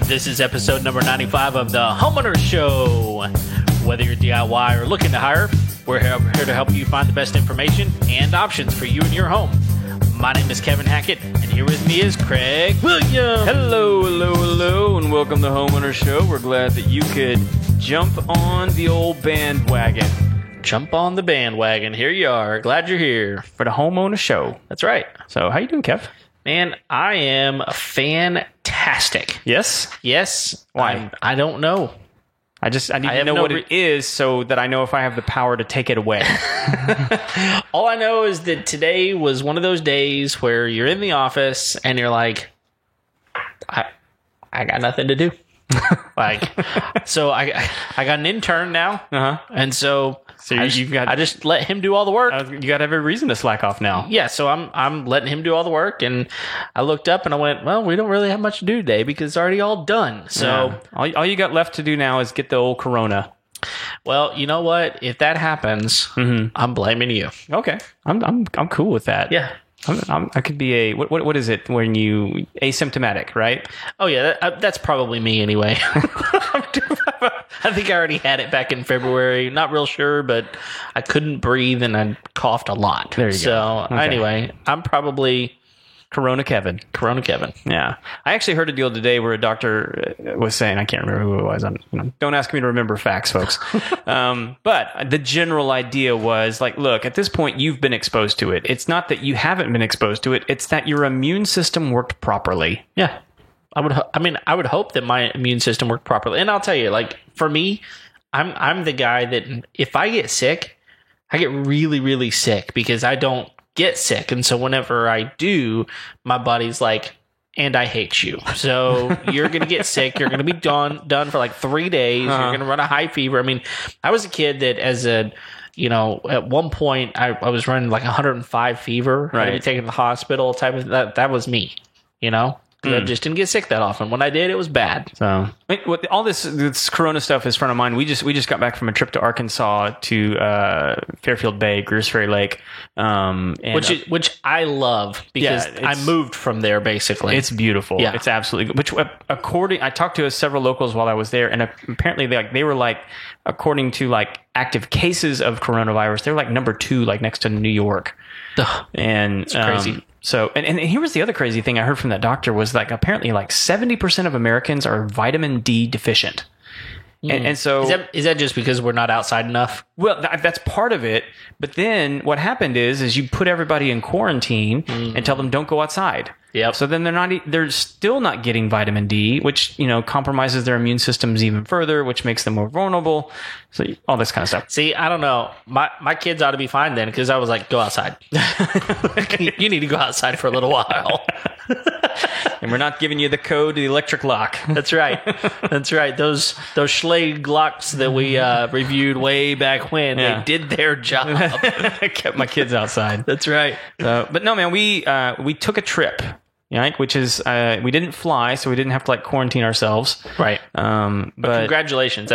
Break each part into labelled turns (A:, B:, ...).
A: This is episode number 95 of the Homeowner Show. Whether you're DIY or looking to hire, we're here to help you find the best information and options for you and your home. My name is Kevin Hackett, and here with me is Craig Williams.
B: Hello, and welcome to Homeowner Show. We're glad that you could jump on the old bandwagon.
A: Jump on the bandwagon. Here you are. Glad you're here.
B: For the Homeowner Show.
A: That's right.
B: So, how you doing, Kev?
A: Man, I am fantastic.
B: Yes?
A: Yes.
B: Why?
A: I don't know.
B: I need to know what it is so that I know if I have the power to take it away.
A: All I know is that today was one of those days where you're in the office and you're like, I got nothing to do. So I got an intern now.
B: Uh-huh.
A: And so I
B: I
A: just let him do all the work.
B: You got every reason to slack off now.
A: Yeah, so I'm letting him do all the work, and I looked up and I went, well, we don't really have much to do today because it's already all done. So
B: all you got left to do now is get the old Corona.
A: Well, you know what? If that happens, I'm blaming you.
B: Okay, I'm cool with that.
A: Yeah.
B: I could be a what is it when you asymptomatic, right?
A: Oh yeah, that's probably me anyway. I think I already had it back in February. Not real sure, but I couldn't breathe and I coughed a lot.
B: There you go.
A: So anyway, I'm probably
B: Corona Kevin. Yeah. I actually heard a deal today where a doctor was saying, I can't remember who it was. Don't ask me to remember facts, folks. But the general idea was like, look, at this point, you've been exposed to it. It's not that you haven't been exposed to it. It's that your immune system worked properly.
A: Yeah. I would hope that my immune system worked properly. And I'll tell you, like, for me, I'm the guy that if I get sick, I get really, really sick because I don't get sick. And so whenever I do, my body's like, and I hate you. So you're going to get sick. You're going to be done for like 3 days. You're going to run a high fever. I mean, I was a kid that at one point I was running like 105 fever.
B: Right.
A: I'd be taken to the hospital type of that was me, I just didn't get sick that often. When I did, it was bad.
B: So all this Corona stuff is front of mind. We just got back from a trip to Arkansas to Fairfield Bay, Greers Ferry Lake,
A: which I love because I moved from there basically.
B: It's beautiful. Yeah, it's absolutely. Which I talked to several locals while I was there, and apparently they were like, according to like active cases of coronavirus, they're like number 2, like next to New York. And it's
A: crazy.
B: So, and here was the other crazy thing I heard from that doctor was like apparently like 70% of Americans are vitamin D deficient. And so
A: is that just because we're not outside enough?
B: Well, that's part of it. But then what happened is you put everybody in quarantine and tell them don't go outside.
A: Yep.
B: So then they're still not getting vitamin D, which, compromises their immune systems even further, which makes them more vulnerable. So all this kind of stuff.
A: See, I don't know. My kids ought to be fine then because I was like, go outside. You need to go outside for a little while.
B: And we're not giving you the code to the electric lock.
A: That's right. Those Schlage locks that we reviewed way back when, they did their job.
B: I kept my kids outside.
A: That's right.
B: But no, man, we took a trip. Which is we didn't fly, so we didn't have to like quarantine ourselves.
A: Right.
B: But
A: congratulations.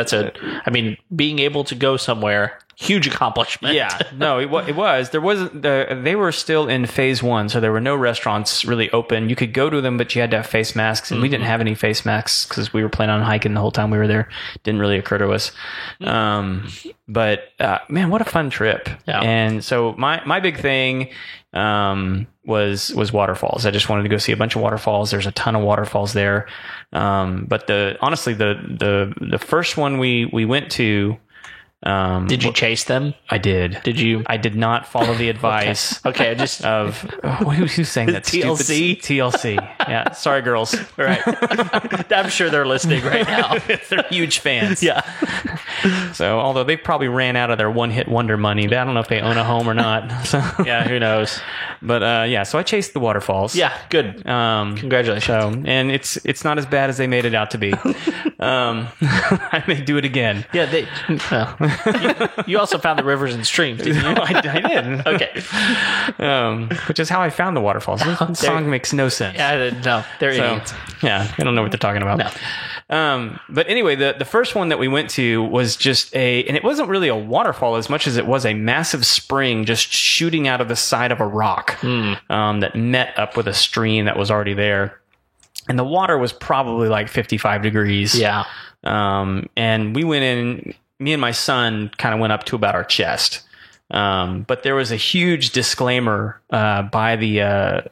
A: Being able to go somewhere, huge accomplishment.
B: Yeah. No, it was. There wasn't. They were still in phase 1, so there were no restaurants really open. You could go to them, but you had to have face masks, and we didn't have any face masks because we were planning on hiking the whole time we were there. Didn't really occur to us. But man, what a fun trip!
A: Yeah.
B: And so my big thing was waterfalls. I just wanted to go see a bunch of waterfalls. There's a ton of waterfalls there. But honestly, the first one we went to.
A: Did you chase them?
B: I did.
A: Did you?
B: I did not follow the advice.
A: Okay, just
B: of who's saying that?
A: TLC.
B: TLC. Yeah. Sorry, girls.
A: All right. I'm sure they're listening right now.
B: They're huge fans.
A: Yeah.
B: So, although they probably ran out of their one-hit wonder money, I don't know if they own a home or not. So,
A: yeah, who knows?
B: But so I chased the waterfalls.
A: Yeah, good. Congratulations.
B: So, and it's not as bad as they made it out to be. I may do it again.
A: Yeah, you also found the rivers and streams, didn't you?
B: I did.
A: Okay.
B: Which is how I found the waterfalls. This song makes no sense.
A: Yeah, no, they're idiots.
B: Yeah, I don't know what they're talking about.
A: No.
B: But anyway, the first one that we went to was just and it wasn't really a waterfall as much as it was a massive spring just shooting out of the side of a rock that met up with a stream that was already there. And the water was probably like 55 degrees.
A: Yeah.
B: And we went in, me and my son kind of went up to about our chest. But there was a huge disclaimer by the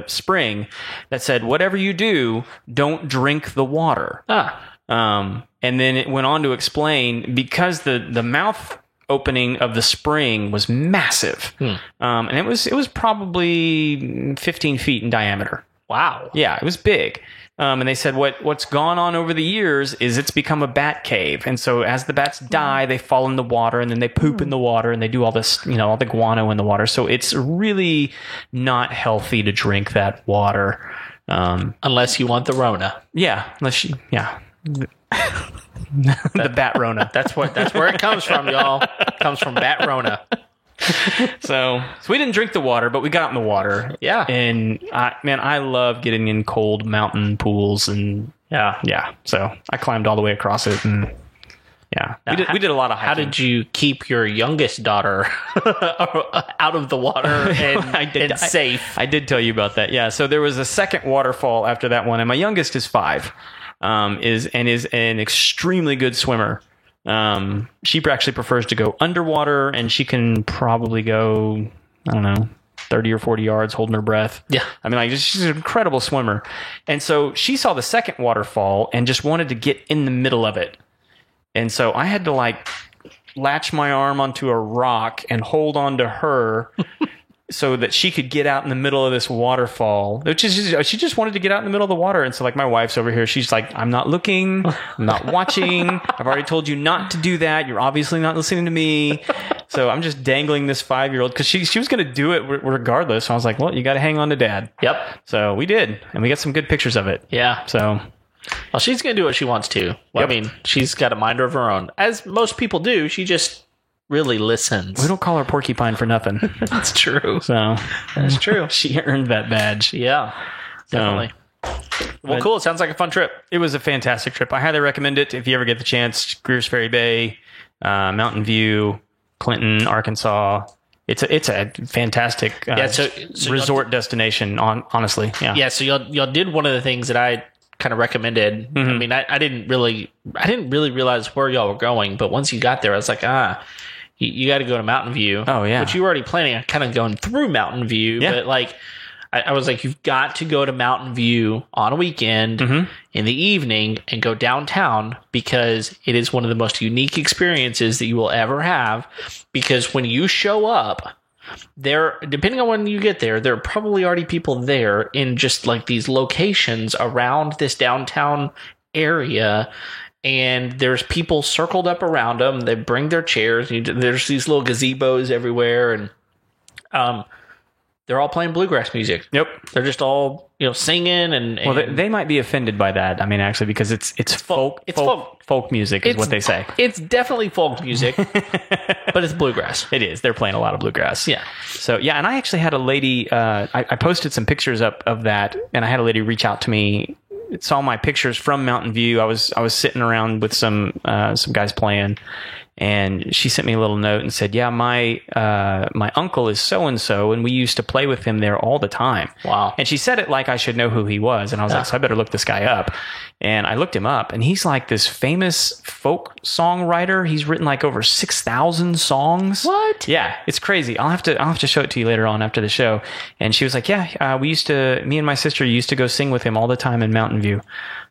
B: spring that said, whatever you do, don't drink the water. And then it went on to explain, because the mouth opening of the spring was massive. And it was probably 15 feet in diameter.
A: Wow.
B: Yeah, it was big. And they said what's gone on over the years is it's become a bat cave. And so as the bats die, they fall in the water and then they poop in the water and they do all this, all the guano in the water. So it's really not healthy to drink that water.
A: Unless you want the Rona.
B: Yeah. The bat Rona.
A: That's where it comes from, y'all. It comes from bat Rona.
B: So we didn't drink the water, but we got in the water.
A: Yeah.
B: And I love getting in cold mountain pools and yeah. So I climbed all the way across it and yeah.
A: Now,
B: we did a lot of hiking.
A: How did you keep your youngest daughter out of the water and safe?
B: I did tell you about that. Yeah. So there was a second waterfall after that one, and my youngest is 5, is an extremely good swimmer. She actually prefers to go underwater, and she can probably go, I don't know, 30 or 40 yards holding her breath.
A: Yeah.
B: I mean, she's an incredible swimmer. And so she saw the second waterfall and just wanted to get in the middle of it. And so I had to latch my arm onto a rock and hold on to her so that she could get out in the middle of this waterfall, which is she just wanted to get out in the middle of the water. And so my wife's over here. She's like, I'm not looking. I'm not watching. I've already told you not to do that. You're obviously not listening to me. So I'm just dangling this 5-year-old because she was going to do it regardless. So I was like, well, you got to hang on to Dad.
A: Yep.
B: So we did. And we got some good pictures of it.
A: Yeah.
B: So...
A: Well, she's going to do what she wants to. Well, yep. I mean, she's got a mind of her own. As most people do, she just really listens.
B: We don't call her Porcupine for nothing.
A: That's true.
B: So
A: that's true.
B: She earned that badge.
A: Yeah, definitely. Well, cool. It sounds like a fun trip.
B: It was a fantastic trip. I highly recommend it if you ever get the chance. Greers Ferry Bay, Mountain View, Clinton, Arkansas. It's a fantastic resort destination. Honestly, yeah.
A: Yeah. So y'all did one of the things that I kind of recommended. Mm-hmm. I mean, I didn't really realize where y'all were going, but once you got there, I was like, you got to go to Mountain View.
B: Oh yeah,
A: but you were already planning on kind of going through Mountain View. Yeah. But I was like, you've got to go to Mountain View on a weekend in the evening and go downtown, because it is one of the most unique experiences that you will ever have. Because when you show up there, depending on when you get there are probably already people there in just these locations around this downtown area, and there's people circled up around them. They bring their chairs, and there's these little gazebos everywhere, and they're all playing bluegrass music.
B: Yep.
A: They're just all, singing and
B: well, they might be offended by that. I mean, actually, because it's folk music is what they say.
A: It's definitely folk music, but it's bluegrass.
B: It is. They're playing a lot of bluegrass.
A: Yeah.
B: So, yeah, and I actually had a lady, I posted some pictures up of that, and I had a lady reach out to me, saw my pictures from Mountain View. I was sitting around with some guys playing, and she sent me a little note and said, yeah, my uncle is so-and-so, and we used to play with him there all the time.
A: Wow.
B: And she said it like I should know who he was. And I was like, so I better look this guy up. And I looked him up, and he's this famous folk songwriter. He's written over 6,000 songs.
A: What?
B: Yeah, it's crazy. I'll have to show it to you later on after the show. And she was like, yeah, me and my sister used to go sing with him all the time in Mountain View.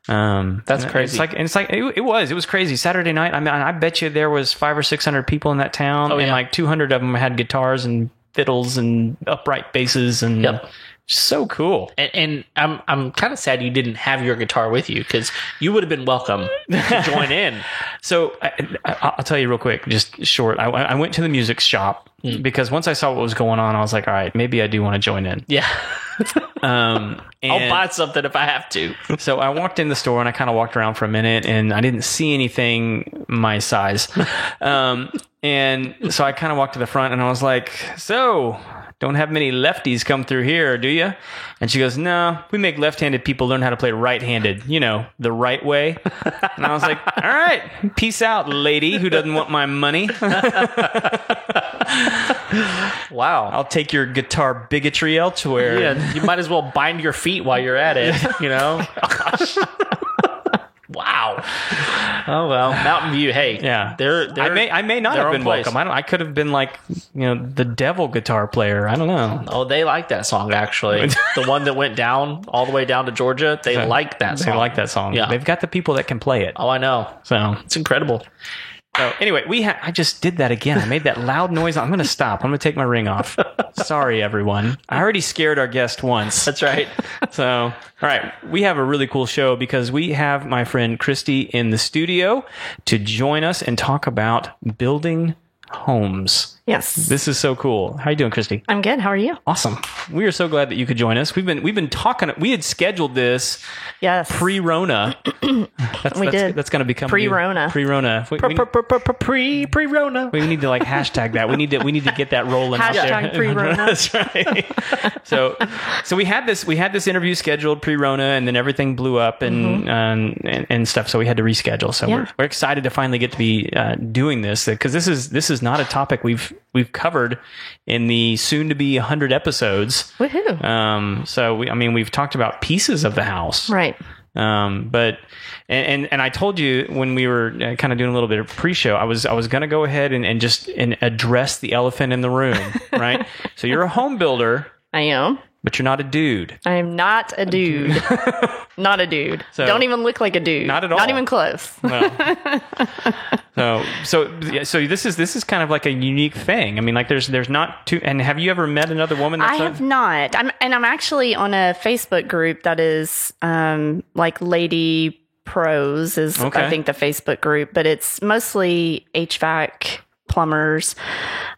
A: That's crazy.
B: It was crazy. Saturday night, I mean, I bet you there was 500 or 600 people in that town, and 200 of them had guitars and fiddles and upright basses, and so cool.
A: And I'm kind of sad you didn't have your guitar with you, because you would have been welcome to join in.
B: So I'll tell you real quick, just short. I went to the music shop because once I saw what was going on, I was like, all right, maybe I do want to join in.
A: Yeah.
B: And
A: I'll buy something if I have to.
B: so I walked in the store and I kind of walked around for a minute and I didn't see anything my size. And so I kind of walked to the front and I was like, so don't have many lefties come through here, do you? And she goes, no, we make left-handed people learn how to play right-handed, you know, the right way. And I was like, all right, peace out, lady who doesn't want my money.
A: Wow.
B: I'll take your guitar bigotry elsewhere.
A: Yeah, you might as well bind your feet while you're at it, you know? Gosh. Wow. Oh, well, Mountain View, hey.
B: Yeah.
A: They're
B: I may not
A: their
B: have
A: own
B: been
A: place.
B: welcome. I could have been like, you know, the devil guitar player. I don't know.
A: Oh, they like that song, actually. The one that went down, all the way down to Georgia, they like that song.
B: They like that song.
A: Yeah.
B: They've got the people that can play it.
A: Oh, I know.
B: So
A: It's incredible.
B: anyway, I just did that again. I made that loud noise. I'm going to stop. I'm going to take my ring off. Sorry, everyone. I already scared our guest once.
A: That's right.
B: So, all right. We have a really cool show because we have my friend Christy in the studio to join us and talk about building homes.
C: Yes.
B: This is so cool. How you doing, Christy?
C: I'm good. How are you?
B: Awesome. We are so glad that you could join us. We've been talking. We had scheduled this
C: Yes.
B: pre-Rona.
C: We did.
B: That's going to become
C: Pre-Rona.
B: Pre-Rona.
A: Pre-Rona.
B: We need to like hashtag that. We need to get that rolling out there.
C: Hashtag pre-Rona.
B: That's right. So we had this interview scheduled pre-Rona, and then everything blew up and stuff. So we had to reschedule. So
C: Yeah.
B: we're excited to finally get to be doing this because this is not a topic we've covered in the soon to be 100 episodes.
C: Woohoo.
B: So we've talked about pieces of the house.
C: Right.
B: But I told you when we were kind of doing a little bit of pre-show, I was going to go ahead and just address the elephant in the room, right? So you're a home builder,
C: I am.
B: but you're not a dude.
C: I am not a dude. Not a dude.
B: So-
C: Don't even look like a dude.
B: Not at all.
C: Not even close.
B: Well, so this is kind of like a unique thing. I mean, like there's not too. And have you ever met another woman?
C: I have not. I'm actually on a Facebook group that is like Lady Pros is
B: Okay.
C: I think the Facebook group, but it's mostly HVAC plumbers,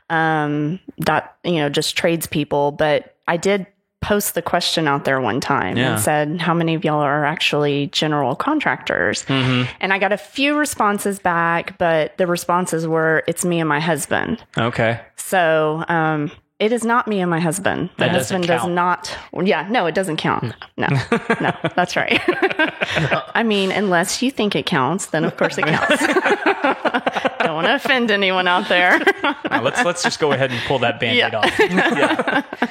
C: that just tradespeople. But I did post the question out there one time
B: Yeah.
C: and said, how many of y'all are actually general contractors? And I got a few responses back, but the responses were, it's me and my husband.
B: Okay.
C: So it is not me and my husband. The
A: That doesn't
C: husband does
A: count.
C: not. Yeah, no, it doesn't count. No, that's right. I mean, unless you think it counts, then of course it counts. Don't want to offend anyone out there.
B: Now, let's just go ahead and pull that Band-Aid
C: Yeah.
B: off.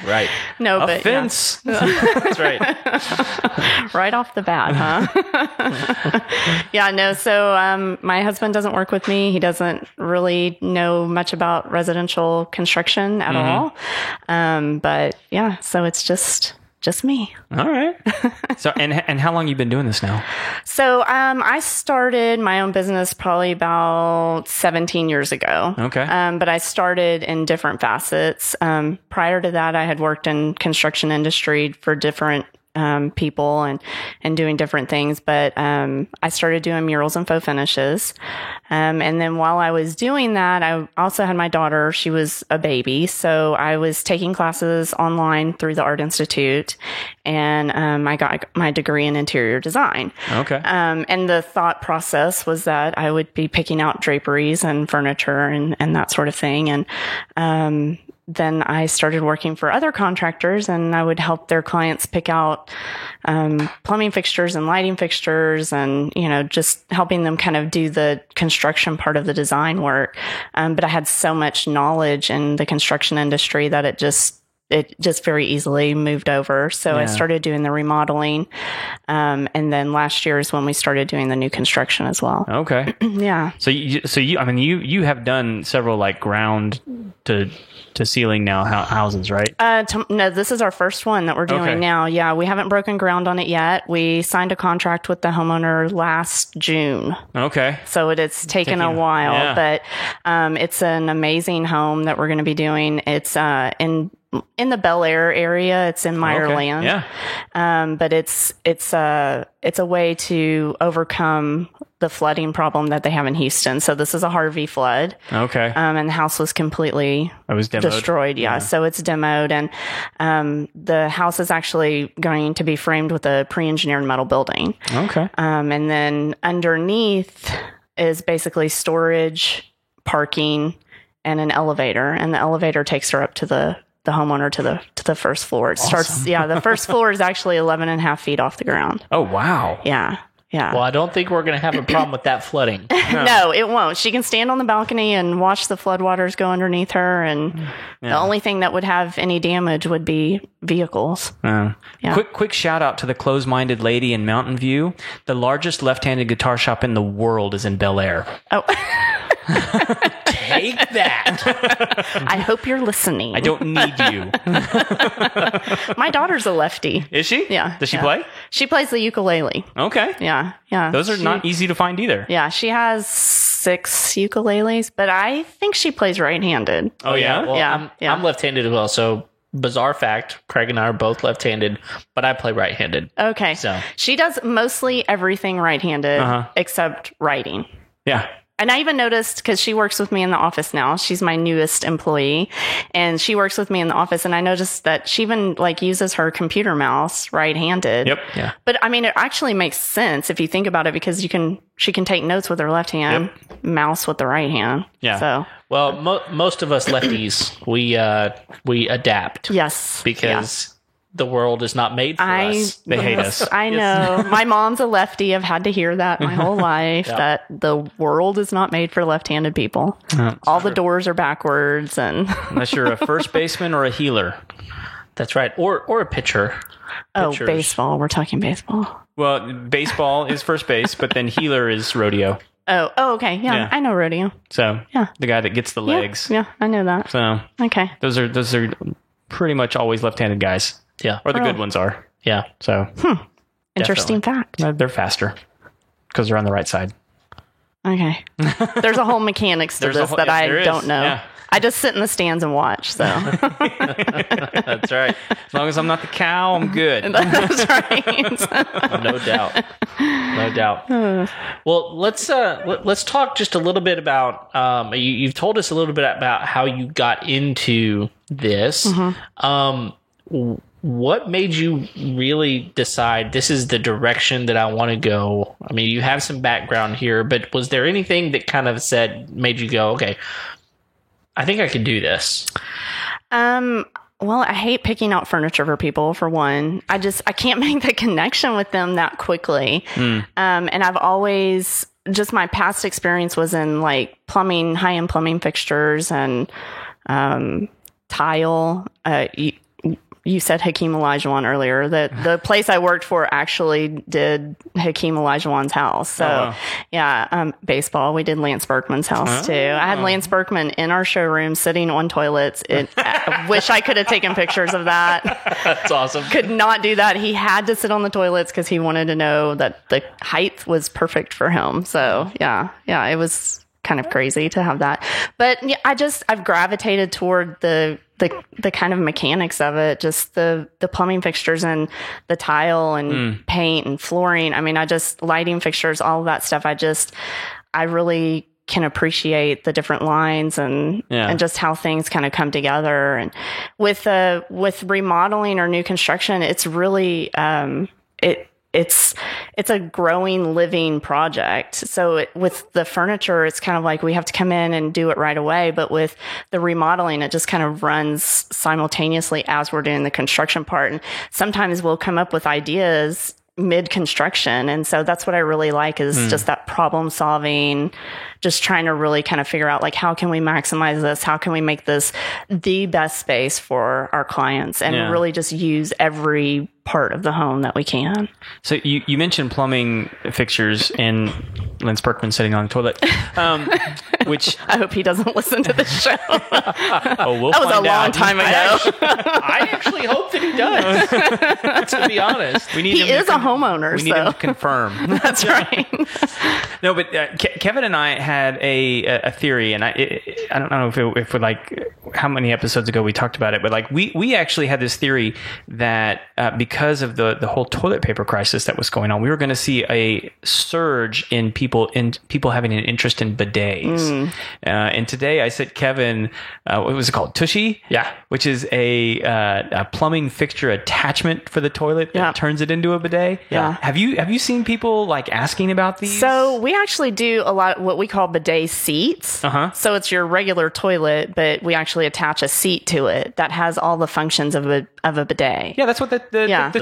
A: Right.
C: No, but
B: Offense.
A: That's right.
C: right off the bat, huh? Yeah, no. So my husband doesn't work with me. He doesn't really know much about residential construction at all. But yeah, so it's just me.
B: All right. So and how long you been doing this now?
C: So I started my own business probably about 17 years ago.
B: Okay.
C: But I started in different facets. Prior to that, I had worked in construction industry for different people and doing different things. But I started doing murals and faux finishes. And then while I was doing that, I also had my daughter. She was a baby. So I was taking classes online through the Art Institute. And I got my degree in interior design.
B: Okay.
C: And the thought process was that I would be picking out draperies and furniture and that sort of thing. And then I started working for other contractors, and I would help their clients pick out plumbing fixtures and lighting fixtures, and just helping them kind of do the construction part of the design work. But I had so much knowledge in the construction industry that it just very easily moved over. So I
B: Yeah.
C: started doing the remodeling. And then last year is when we started doing the new construction as well.
B: Okay.
C: Yeah.
B: So you have done several like ground to ceiling now houses, right?
C: No, this is our first one that we're doing
B: Okay.
C: now. Yeah, we haven't broken ground on it yet. We signed a contract with the homeowner last June.
B: Okay.
C: So it's taken a while,
B: yeah.
C: but it's an amazing home that we're going to be doing. It's in in the Bel Air area. It's in Meyerland.
B: Yeah.
C: But it's a way to overcome the flooding problem that they have in Houston. So this is a Harvey flood.
B: Okay.
C: And the house was completely destroyed. Yeah. So it's demoed, and the house is actually going to be framed with a pre-engineered metal building.
B: Okay.
C: And then underneath is basically storage, parking, and an elevator. And the elevator takes her up to the homeowner to the first floor. It starts. Yeah. The first floor is actually 11.5 feet off the ground.
B: Oh, wow.
C: Yeah. Yeah.
A: Well, I don't think we're going to have a problem with that flooding.
C: No, it won't. She can stand on the balcony and watch the floodwaters go underneath her. And the only thing that would have any damage would be vehicles.
B: Yeah.
C: Yeah.
B: Quick shout out to the closed-minded lady in Mountain View. The largest left-handed guitar shop in the world is in Bel Air.
C: Oh,
A: Take that.
C: I hope you're listening.
B: I don't need you.
C: My daughter's a lefty.
B: Is she?
C: Yeah.
B: Does she
C: yeah.
B: play?
C: She plays the ukulele.
B: Okay.
C: Yeah. Yeah.
B: Those are not easy to find either.
C: Yeah. She has 6 ukuleles, but I think she plays right-handed.
B: Oh, yeah?
A: Well,
C: Yeah.
A: I'm left-handed as well. So bizarre fact, Craig and I are both left-handed, but I play right-handed.
C: Okay.
A: So
C: she does mostly everything right-handed except writing.
B: Yeah.
C: And I even noticed, because she works with me in the office now, she's my newest employee, and she works with me in the office, and I noticed that she even uses her computer mouse right-handed.
B: Yep.
A: yeah.
C: But I mean, it actually makes sense if you think about it, because she can take notes with her left hand, mouse with the right hand.
B: Yeah.
C: So
A: Well, most of us lefties, we adapt.
C: yes,
A: Because the world is not made for us.
B: They hate us.
C: I know. My mom's a lefty. I've had to hear that my whole life, that the world is not made for left-handed people. All the doors are backwards, and
B: Unless you're a first baseman or a healer.
A: That's right. Or a pitcher. Pitchers.
C: baseball. We're talking baseball.
B: Well, baseball is first base, but then healer is rodeo.
C: Oh, okay. Yeah, I know rodeo.
B: So
C: Yeah.
B: the guy that gets the legs.
C: Yeah, I know that.
B: So
C: Okay.
B: those are pretty much always left-handed guys.
A: Yeah.
B: Or the
C: Really?
B: good ones are.
A: Yeah.
B: So
C: Interesting fact.
B: they're faster because they're on the right side.
C: Okay. There's a whole mechanics to
B: There's a
C: this
B: whole-
C: that I
B: there is,
C: don't know.
B: yeah.
C: I just sit in the stands and watch, so
A: That's right.
B: As long as I'm not the cow, I'm good.
C: that's right.
A: No doubt. No doubt. Well, let's talk just a little bit about you've told us a little bit about how you got into this. What made you really decide this is the direction that I want to go? I mean, you have some background here, but was there anything that kind of made you go, okay, I think I can do this?
C: Well, I hate picking out furniture for people, for one. I can't make the connection with them that quickly. And I've always, just my past experience was in plumbing, high-end plumbing fixtures and tile. You said Hakeem Olajuwon earlier. That the place I worked for actually did Hakeem Olajuwon's house. So, baseball. We did Lance Berkman's house too. I had Lance Berkman in our showroom sitting on toilets. I wish I could have taken pictures of that.
A: That's awesome.
C: Could not do that. He had to sit on the toilets because he wanted to know that the height was perfect for him. So, yeah, it was kind of crazy to have that. But yeah, I've gravitated toward the kind of mechanics of it, just the plumbing fixtures and the tile and paint and flooring. I mean, lighting fixtures, all of that stuff. I really can appreciate the different lines and just how things kind of come together. And with remodeling or new construction, it's really, it's a growing, living project. So with the furniture, it's kind of like we have to come in and do it right away. But with the remodeling, it just kind of runs simultaneously as we're doing the construction part. And sometimes we'll come up with ideas mid-construction. And so that's what I really like is just that problem solving, just trying to really kind of figure out how can we maximize this? How can we make this the best space for our clients and really just use every part of the home that we can.
B: So you mentioned plumbing fixtures and Lance Berkman sitting on the toilet, which
C: I hope he doesn't listen to this show.
B: we'll
C: that was a
B: find
C: long
B: out.
C: time ago.
A: I actually hope that he does. To be honest,
B: We need
C: He
B: him
C: is a homeowner,
B: We need him
C: so
B: to confirm.
C: that's right.
B: No, but Kevin and I had a theory, and I don't know if how many episodes ago we talked about it, but like we actually had this theory that because of the whole toilet paper crisis that was going on, we were going to see a surge in people having an interest in bidets. And today I sent Kevin, what was it called? Tushy?
A: Yeah.
B: Which is a plumbing fixture attachment for the toilet that turns it into a bidet.
C: Yeah.
B: Have you seen people like asking about these?
C: So we actually do a lot of what we call bidet seats. So it's your regular toilet, but we actually attach a seat to it that has all the functions of a bidet.
B: Yeah, that's what the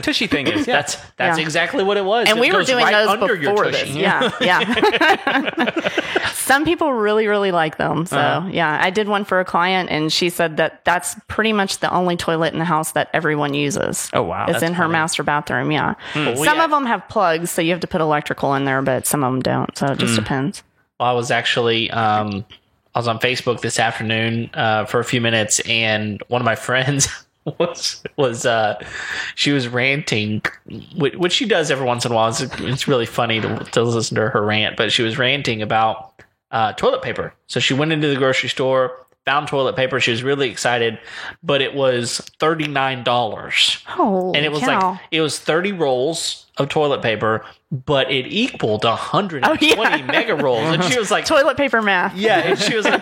B: Tushy thing is. Yeah.
A: That's exactly what it was.
C: And
A: it
C: we were
A: goes
C: doing
A: right
C: those
A: under your
C: before
A: tushy.
C: this. Yeah. Some people really, really like them. So yeah, I did one for a client and she said that that's pretty much the only toilet in the house that everyone uses.
B: Oh, wow.
C: It's
B: That's
C: in her
B: funny.
C: master bathroom. Yeah. Some of them have plugs, so you have to put electrical in there, but some of them don't. So it just depends.
A: Well, I was actually I was on Facebook this afternoon for a few minutes, and one of my friends was she was ranting, which she does every once in a while. It's really funny to listen to her rant, but she was ranting about toilet paper. So she went into the grocery store, found toilet paper. She was really excited, but it was $39.
C: Oh,
A: And it was like, it was 30 rolls of toilet paper, but it equaled 120 mega rolls. And she was like,
C: toilet paper math.
A: yeah. And she was like,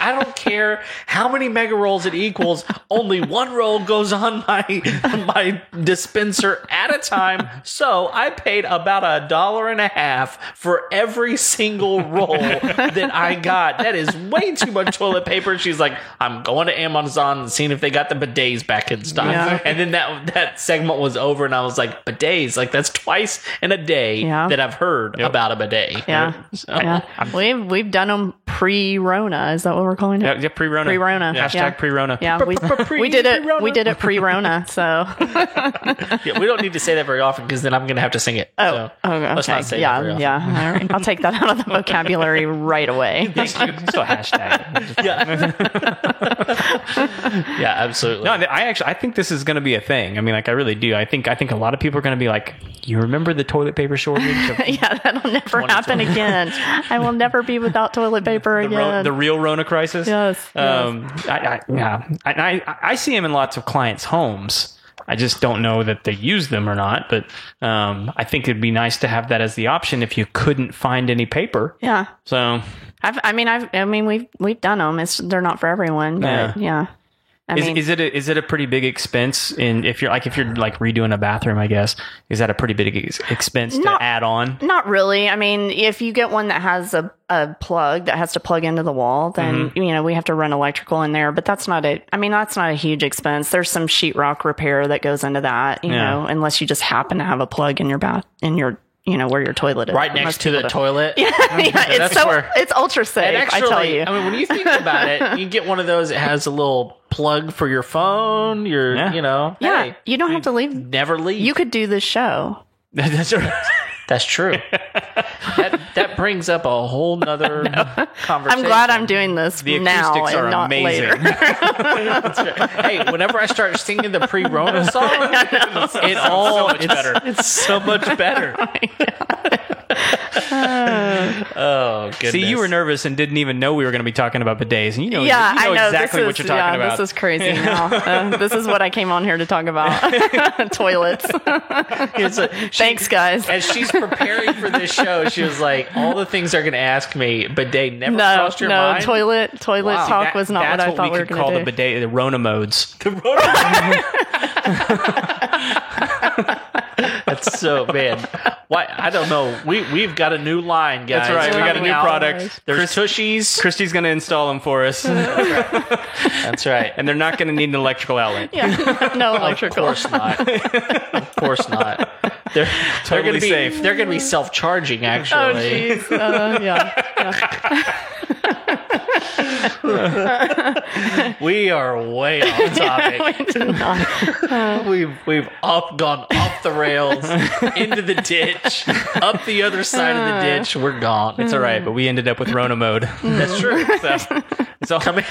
A: I don't care how many mega rolls it equals. Only one roll goes on my dispenser at a time. So I paid about $1.50 for every single roll that I got. That is way too much toilet paper. She's like, I'm going to Amazon and seeing if they got the bidets back in stock.
C: Yeah.
A: And then that segment was over, and I was like, bidets, like that's twice in a day that I've heard about a bidet.
C: Yeah.
A: So,
C: Yeah. We've done them pre-Rona. Is that what we're calling it?
B: Yeah, pre-Rona.
C: Pre-Rona.
B: Hashtag
C: Yeah.
B: pre-Rona.
C: Yeah, we did it.
A: Pre-Rona.
C: We did it pre-Rona. So
A: yeah, we don't need to say that very often because then I'm going to have to sing it. So
C: okay.
A: let's not say that very
C: Yeah,
A: often.
C: yeah. All right. I'll take that out of the vocabulary right away.
B: Still hashtag.
A: Yeah, absolutely.
B: No, I think this is going to be a thing. I mean, like, I really do. I think a lot of people are going to be like, you remember the toilet paper shortage?
C: Yeah, that'll never happen again. I will never be without toilet paper again.
B: The real Rona crisis?
C: Yes.
B: I see them in lots of clients' homes. I just don't know that they use them or not. But I think it'd be nice to have that as the option if you couldn't find any paper.
C: Yeah.
B: So
C: we've done them. They're not for everyone, but yeah.
B: Is it a pretty big expense if you're redoing a bathroom, I guess, is that a pretty big expense to add on?
C: Not really. I mean, if you get one that has a plug that has to plug into the wall, then we have to run electrical in there, but that's not a huge expense. There's some sheetrock repair that goes into that, you know, unless you just happen to have a plug in your where your toilet is.
A: Right next to the toilet.
C: Yeah, it's ultra safe,
A: actually,
C: I tell you.
A: I mean, when you think about it, you get one of those that has a little plug for your phone,
C: Yeah, you don't have to leave.
A: Never leave.
C: You could do this show.
A: That's true. That brings up a whole nother conversation.
C: I'm glad I'm doing this
B: The
C: now
B: acoustics
C: and
B: are
C: not
B: amazing.
C: later.
A: Hey, whenever I start singing the pre-Rona song, it's so much better. Oh, goodness.
B: See, you were nervous and didn't even know we were going to be talking about bidets, and you know exactly what you're talking about.
C: This is crazy now. This is what I came on here to talk about. Toilets. Thanks, guys.
A: As she's preparing for this show, she was like, all the things they're going to ask me, bidet never crossed your mind?
C: Toilet talk was not what I thought we were going to do.
B: That's what we could call the bidet, the Rona modes.
A: That's so, man. Why? I don't know. We've got a new line, guys.
B: That's right. We got a new
A: Coming out.
B: product.
A: There's Tushies.
B: Christy's going to install them for us.
A: That's right.
B: And they're not going to need an electrical outlet.
C: Yeah. No electrical.
A: Of course not. Of course not. They're
B: Totally
A: going to be
B: safe.
A: They're going to be self-charging,
C: Oh,
A: actually.
C: jeez. Yeah.
A: We are way off topic.
C: We did not.
A: We've gone off the rails into the ditch, up the other side of the ditch. We're gone.
B: It's all right, but we ended up with Rona mode.
A: That's true.
B: So, it's all
A: Coming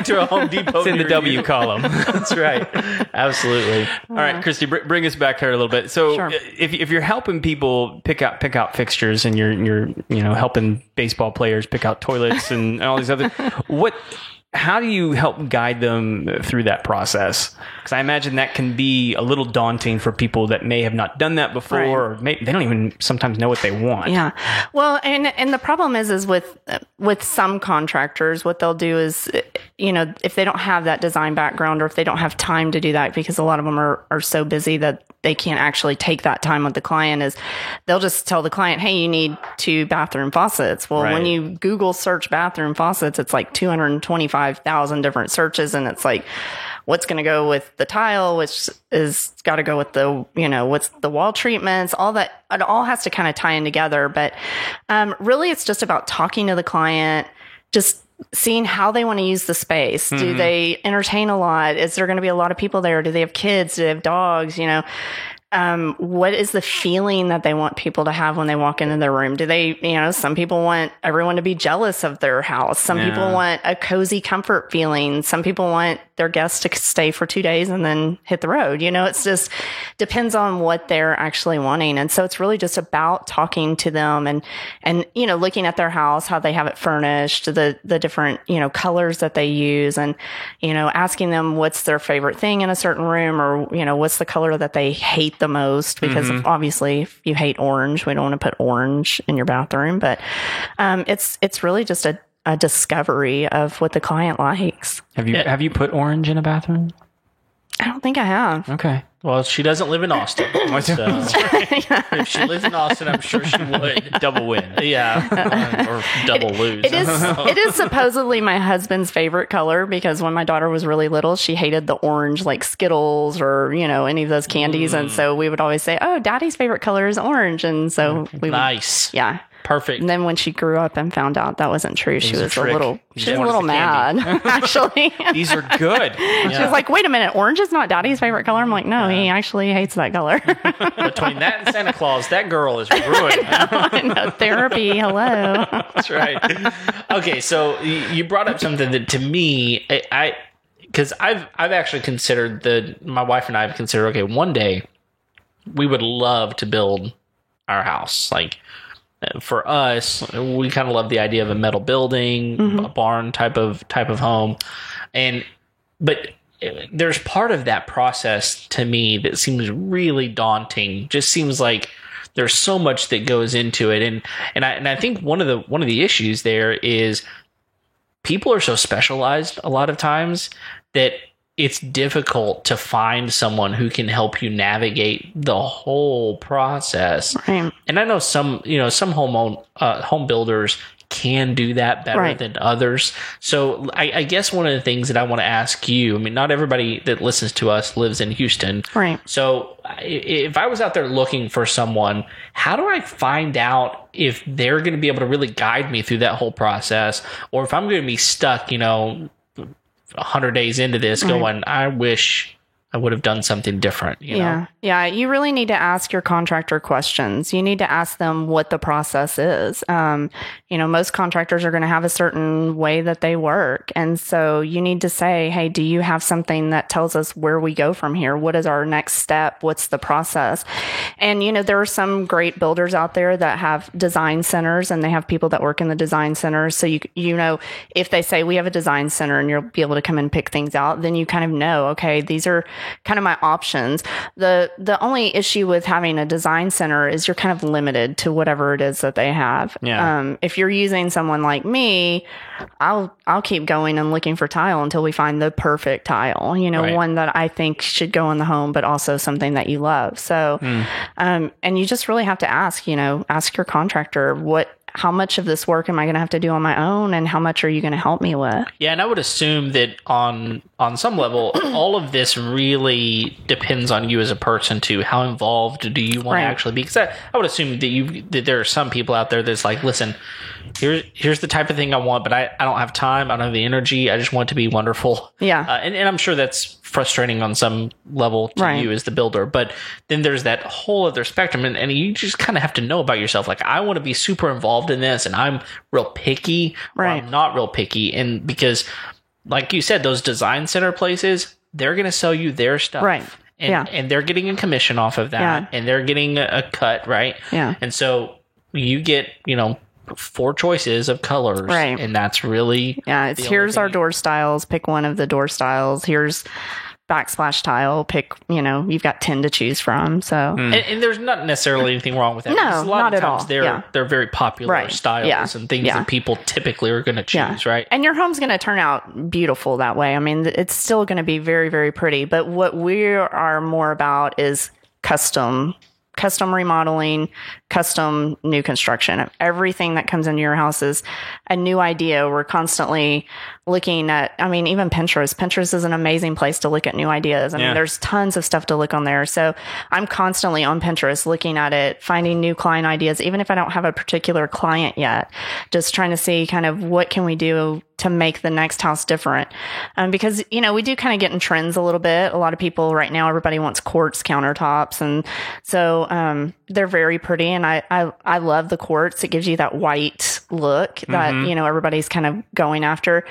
A: to a Home Depot.
B: it's in the
A: near
B: W
A: you.
B: column.
A: That's right. Absolutely.
B: All right, Christy, bring us back here a little bit. So,
C: Sure.
B: if you're helping people pick out fixtures, and you're helping baseball players pick out toilets and all these other, what how do you help guide them through that process? Because I imagine that can be a little daunting for people that may have not done that before, or they don't even sometimes know what they want.
C: Yeah. Well, and the problem is with some contractors, what they'll do is, if they don't have that design background, or if they don't have time to do that, because a lot of them are so busy that they can't actually take that time with the client, is they'll just tell the client, hey, you need 2 bathroom faucets. Well, when you Google search bathroom faucets, it's like 225,000 different searches. And it's like, what's going to go with the tile, which is got to go with the, what's the wall treatments, all that. It all has to kind of tie in together. But really, it's just about talking to the client, just seeing how they want to use the space. Do they entertain a lot? Is there going to be a lot of people there? Do they have kids? Do they have dogs? What is the feeling that they want people to have when they walk into their room? Do they, some people want everyone to be jealous of their house. Some people want a cozy comfort feeling. Some people want their guests to stay for 2 days and then hit the road. It's just depends on what they're actually wanting. And so it's really just about talking to them and, looking at their house, how they have it furnished, the different, colors that they use, and, asking them what's their favorite thing in a certain room, or, what's the color that they hate the most, because obviously if you hate orange, we don't want to put orange in your bathroom, but, it's really just a discovery of what the client likes.
B: Have you put orange in a bathroom?
C: I don't think I have.
B: Okay.
A: Well, she doesn't live in Austin. So if she lived in Austin, I'm sure she would.
B: Double win.
A: Yeah. Or double lose.
C: It is supposedly my husband's favorite color, because when my daughter was really little, she hated the orange, like Skittles or, any of those candies. And so we would always say, oh, Daddy's favorite color is orange. And so we would.
A: Nice.
C: Yeah.
A: Perfect.
C: And then when she grew up and found out that wasn't true, she was a little mad, actually.
B: These are good.
C: She was like, wait a minute, orange is not Daddy's favorite color? I'm like, no, he actually hates that color.
A: Between that and Santa Claus, that girl is ruined.
C: I know. Therapy, hello.
A: That's right. Okay, so you brought up something that to me, because I've actually considered my wife and I have considered, okay, one day we would love to build our house. Like, for us, we kind of love the idea of a metal building, a barn type of home, but there's part of that process to me that seems really daunting. Just seems like there's so much that goes into it, and I think one of the issues there is people are so specialized a lot of times that it's difficult to find someone who can help you navigate the whole process.
C: Right.
A: And I know some home builders can do that better than others. So I guess one of the things that I want to ask you, I mean, not everybody that listens to us lives in Houston.
C: Right.
A: So if I was out there looking for someone, how do I find out if they're going to be able to really guide me through that whole process, or if I'm going to be stuck, 100 days into this going, I wish I would have done something different. You know?
C: Yeah. You really need to ask your contractor questions. You need to ask them what the process is. Most contractors are going to have a certain way that they work. And so you need to say, hey, do you have something that tells us where we go from here? What is our next step? What's the process? And, there are some great builders out there that have design centers, and they have people that work in the design centers. So if they say we have a design center and you'll be able to come and pick things out, then you kind of know, okay, these are kind of my options. The only issue with having a design center is you're kind of limited to whatever it is that they have.
B: Yeah.
C: If you're using someone like me, I'll keep going and looking for tile until we find the perfect tile, one that I think should go in the home, but also something that you love. So, and you just really have to ask your contractor, how much of this work am I going to have to do on my own, and how much are you going to help me with?
A: Yeah, and I would assume that on some level, all of this really depends on you as a person too. How involved do you want to actually be? Because I would assume that there are some people out there that's like, listen, here's the type of thing I want, but I don't have time. I don't have the energy. I just want it to be wonderful.
C: Yeah.
A: And I'm sure that's frustrating on some level to you as the builder. But then there's that whole other spectrum, and you just kind of have to know about yourself. Like, I want to be super involved in this, and I'm real picky, or I'm not real picky. And because, like you said, those design center places, they're going to sell you their stuff.
C: Right.
A: And they're getting a commission off of that, and they're getting a cut, right?
C: Yeah.
A: And so you get, 4 choices of colors,
C: Right.
A: and that's really
C: It's
A: the only
C: here's our
A: thing.
C: door styles. Pick one of the door styles. Here's backsplash tile. Pick, you've got 10 to choose from. So
A: And there's not necessarily anything wrong with that.
C: No,
A: because a lot
C: not
A: of
C: at
A: times
C: all.
A: They're very popular
C: Right.
A: styles
C: Yeah.
A: and things
C: Yeah.
A: that people typically are going to choose, right?
C: And your home's going to turn out beautiful that way. I mean, it's still going to be very, very pretty. But what we are more about is custom remodeling, custom new construction. Everything that comes into your house is a new idea. We're constantly looking at, even Pinterest. Pinterest is an amazing place to look at new ideas. I mean, there's tons of stuff to look on there. So I'm constantly on Pinterest looking at it, finding new client ideas, even if I don't have a particular client yet, just trying to see kind of what can we do to make the next house different. Because, we do kind of get in trends a little bit. A lot of people right now, everybody wants quartz countertops. And so, they're very pretty. And I love the quartz. It gives you that white look that, everybody's kind of going after.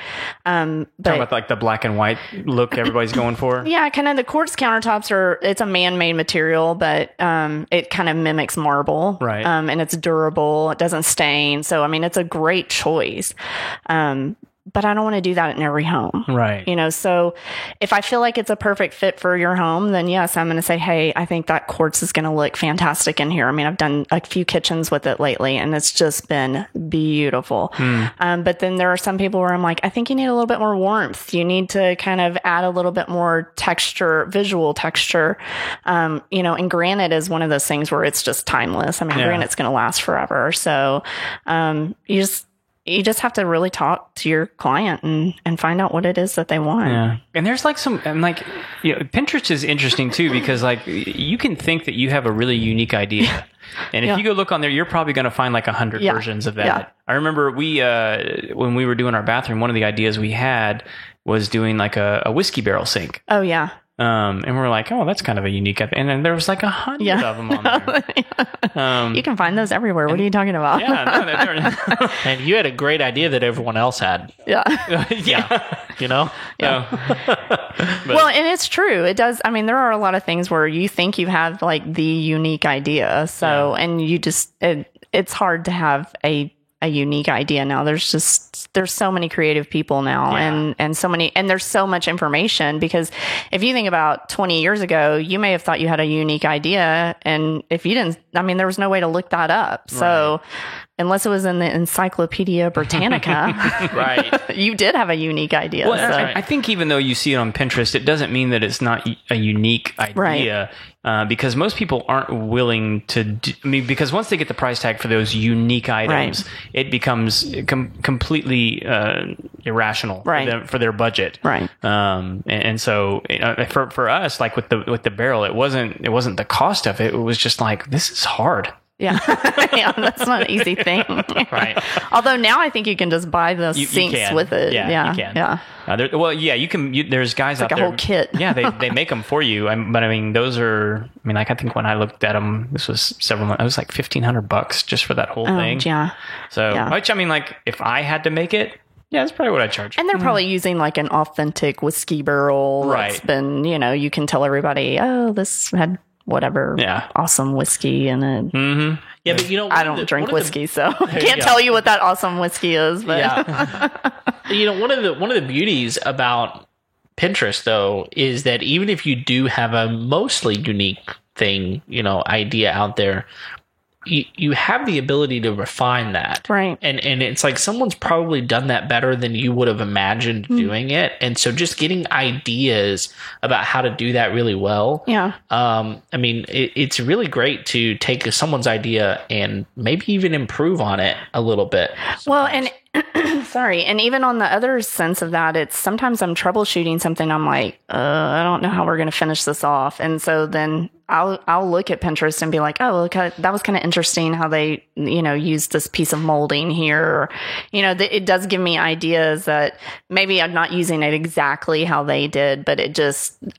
B: Talking about like the black and white look everybody's going for.
C: Yeah, kind of the quartz countertops it's a man-made material, but it kind of mimics marble.
B: Right.
C: And it's durable. It doesn't stain. So, it's a great choice. But I don't want to do that in every home.
B: Right.
C: So if I feel like it's a perfect fit for your home, then yes, I'm going to say, hey, I think that quartz is going to look fantastic in here. I've done a few kitchens with it lately and it's just been beautiful. But then there are some people where I'm like, I think you need a little bit more warmth. You need to kind of add a little bit more texture, visual texture. And granite is one of those things where it's just timeless. Granite's going to last forever. So, you just have to really talk to your client and find out what it is that they want.
B: Yeah. And there's Pinterest is interesting too, because you can think that you have a really unique idea. And if you go look on there, you're probably going to find 100 versions of that.
C: Yeah.
B: I remember when we were doing our bathroom, one of the ideas we had was doing a whiskey barrel sink.
C: Oh yeah.
B: And we're like, oh, that's kind of a unique, and then there was 100 of them on there.
C: You can find those everywhere. What are you talking about?
B: Yeah,
A: And you had a great idea that everyone else had.
C: Yeah.
A: Yeah.
C: Well, and it's true. It does. There are a lot of things where you think you have the unique idea. So, and you just, it's hard to have a unique idea now. There's so many creative people now and so many, and there's so much information, because if you think about 20 years ago, you may have thought you had a unique idea. And if you didn't, there was no way to look that up. So unless it was in the Encyclopedia Britannica,
A: Right.
C: you did have a unique idea.
B: Well,
C: So.
B: I think even though you see it on Pinterest, it doesn't mean that it's not a unique idea. Because most people aren't willing to because once they get the price tag for those unique items, it becomes completely irrational for their budget.
C: Right.
B: And so for us, with the barrel, it wasn't the cost of it. It was just this is hard.
C: Yeah. Yeah, that's not an easy thing.
A: Right.
C: Although now I think you can just buy those sinks with it.
B: Yeah, you can.
C: Yeah.
B: You can. There's guys out
C: like a
B: there.
C: whole kit.
B: Yeah, they make them for you. But those are. I think when I looked at them, this was several months. It was $1,500 just for that whole thing.
C: Yeah.
B: So, which if I had to make it. Yeah, that's probably what I charge.
C: And they're probably using an authentic whiskey barrel.
B: Right.
C: That's been, you can tell everybody, oh, this had whatever awesome whiskey in it.
B: Mm-hmm.
A: Yeah, but
C: I don't drink whiskey, so I can't tell you what that awesome whiskey is. But
A: one of the beauties about Pinterest though is that even if you do have a mostly unique thing, idea out there, you have the ability to refine that.
C: Right.
A: And it's someone's probably done that better than you would have imagined doing it. And so just getting ideas about how to do that really well.
C: Yeah.
A: It's really great to take someone's idea and maybe even improve on it a little bit.
C: Well, and sorry. And even on the other sense of that, it's sometimes I'm troubleshooting something. I'm like, I don't know how we're going to finish this off. And so then I'll look at Pinterest and be like, oh, look, that was kind of interesting how they, used this piece of molding here. Or, it does give me ideas that maybe I'm not using it exactly how they did, but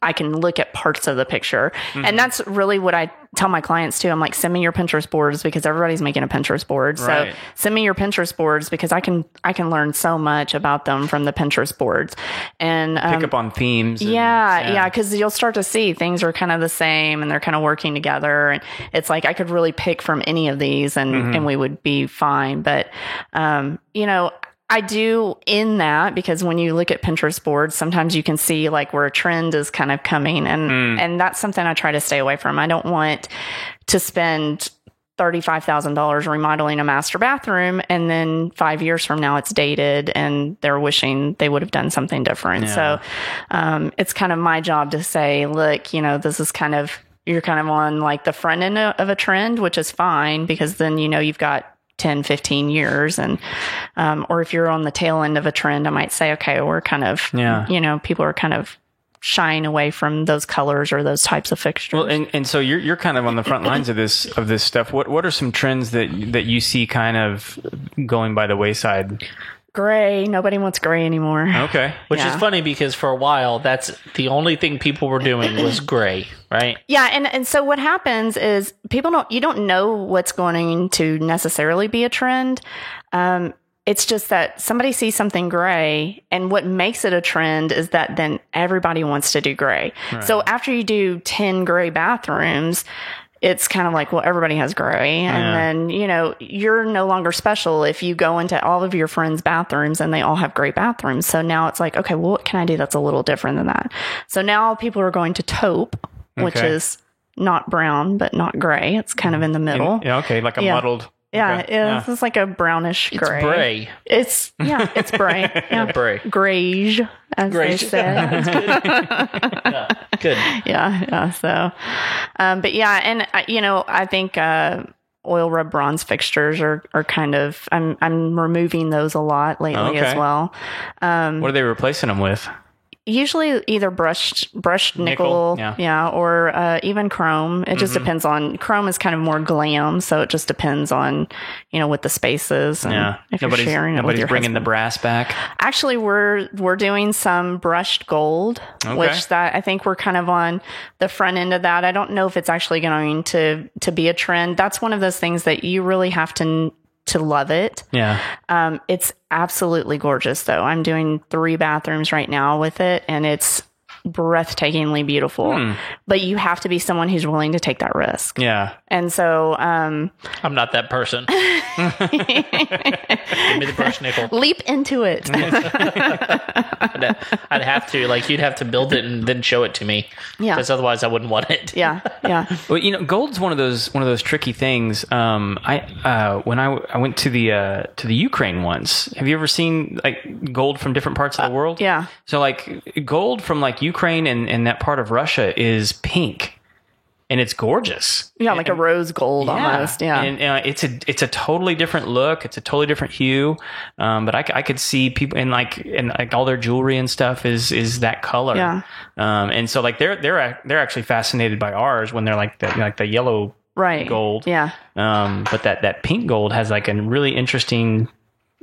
C: I can look at parts of the picture. Mm-hmm. And that's really what I tell my clients too. I'm like, send me your Pinterest boards, because everybody's making a Pinterest board. So send me your Pinterest boards, because I can can learn so much about them from the Pinterest boards and
B: Pick up on themes.
C: Because you'll start to see things are kind of the same and they're kind of working together. And it's like I could really pick from any of these and we would be fine. But, I do in that because when you look at Pinterest boards, sometimes you can see like where a trend is kind of coming. And that's something I try to stay away from. I don't want to spend $35,000 remodeling a master bathroom and then 5 years from now it's dated and they're wishing they would have done something different.
B: Yeah.
C: So it's kind of my job to say, look, this is kind of, you're kind of on like the front end of a trend, which is fine because then, you've got 10, 15 years. And, or if you're on the tail end of a trend, I might say, okay, we're kind of, people are kind of shying away from those colors or those types of fixtures.
B: Well, and so you're kind of on the front lines of this stuff. What are some trends that you see kind of going by the wayside?
C: Gray. Nobody wants gray anymore.
B: Okay.
A: Which is funny because for a while, that's the only thing people were doing was gray, right?
C: Yeah. And so what happens is you don't know what's going to necessarily be a trend. It's just that somebody sees something gray and what makes it a trend is that then everybody wants to do gray. Right. So after you do 10 gray bathrooms, it's kind of like, well, everybody has gray. And then, you're no longer special if you go into all of your friends' bathrooms and they all have gray bathrooms. So now it's like, okay, well, what can I do that's a little different than that? So now people are going to taupe, which is not brown, but not gray. It's kind of in the middle.
B: Like a muddled.
C: Yeah,
B: Okay.
C: It's like a brownish gray.
A: It's bray.
C: It's bray. Yeah.
A: Bray.
C: Greige, as they say.
A: That's good. Yeah, good.
C: Yeah. So, but yeah, and I think oil rub bronze fixtures are kind of. I'm removing those a lot lately as well.
B: What are they replacing them with?
C: Usually either brushed nickel, or even chrome. It just depends on, chrome is kind of more glam, so it just depends on, what the space is. And if you're sharing it with your
B: bringing
C: husband.
B: the brass back.
C: Actually, we're doing some brushed gold, which that I think we're kind of on the front end of that. I don't know if it's actually going to be a trend. That's one of those things that you really have to love it.
B: Yeah.
C: It's absolutely gorgeous though. I'm doing 3 bathrooms right now with it and it's breathtakingly beautiful, but you have to be someone who's willing to take that risk.
B: Yeah.
C: And so,
A: I'm not that person. Give me the brush nickel.
C: Leap into it.
A: I'd have to, you'd have to build it and then show it to me.
C: Yeah.
A: Because otherwise I wouldn't want it.
C: Yeah.
B: Well, gold's one of those tricky things. When I went to the Ukraine once, have you ever seen gold from different parts of the world?
C: Yeah.
B: So gold from Ukraine and that part of Russia is pink. And it's gorgeous.
C: Yeah, like a rose gold almost. Yeah,
B: and it's a totally different look. It's a totally different hue. But I could see people and all their jewelry and stuff is that color.
C: Yeah.
B: And so they're actually fascinated by ours when they're the yellow gold.
C: Yeah.
B: But that pink gold has a really interesting.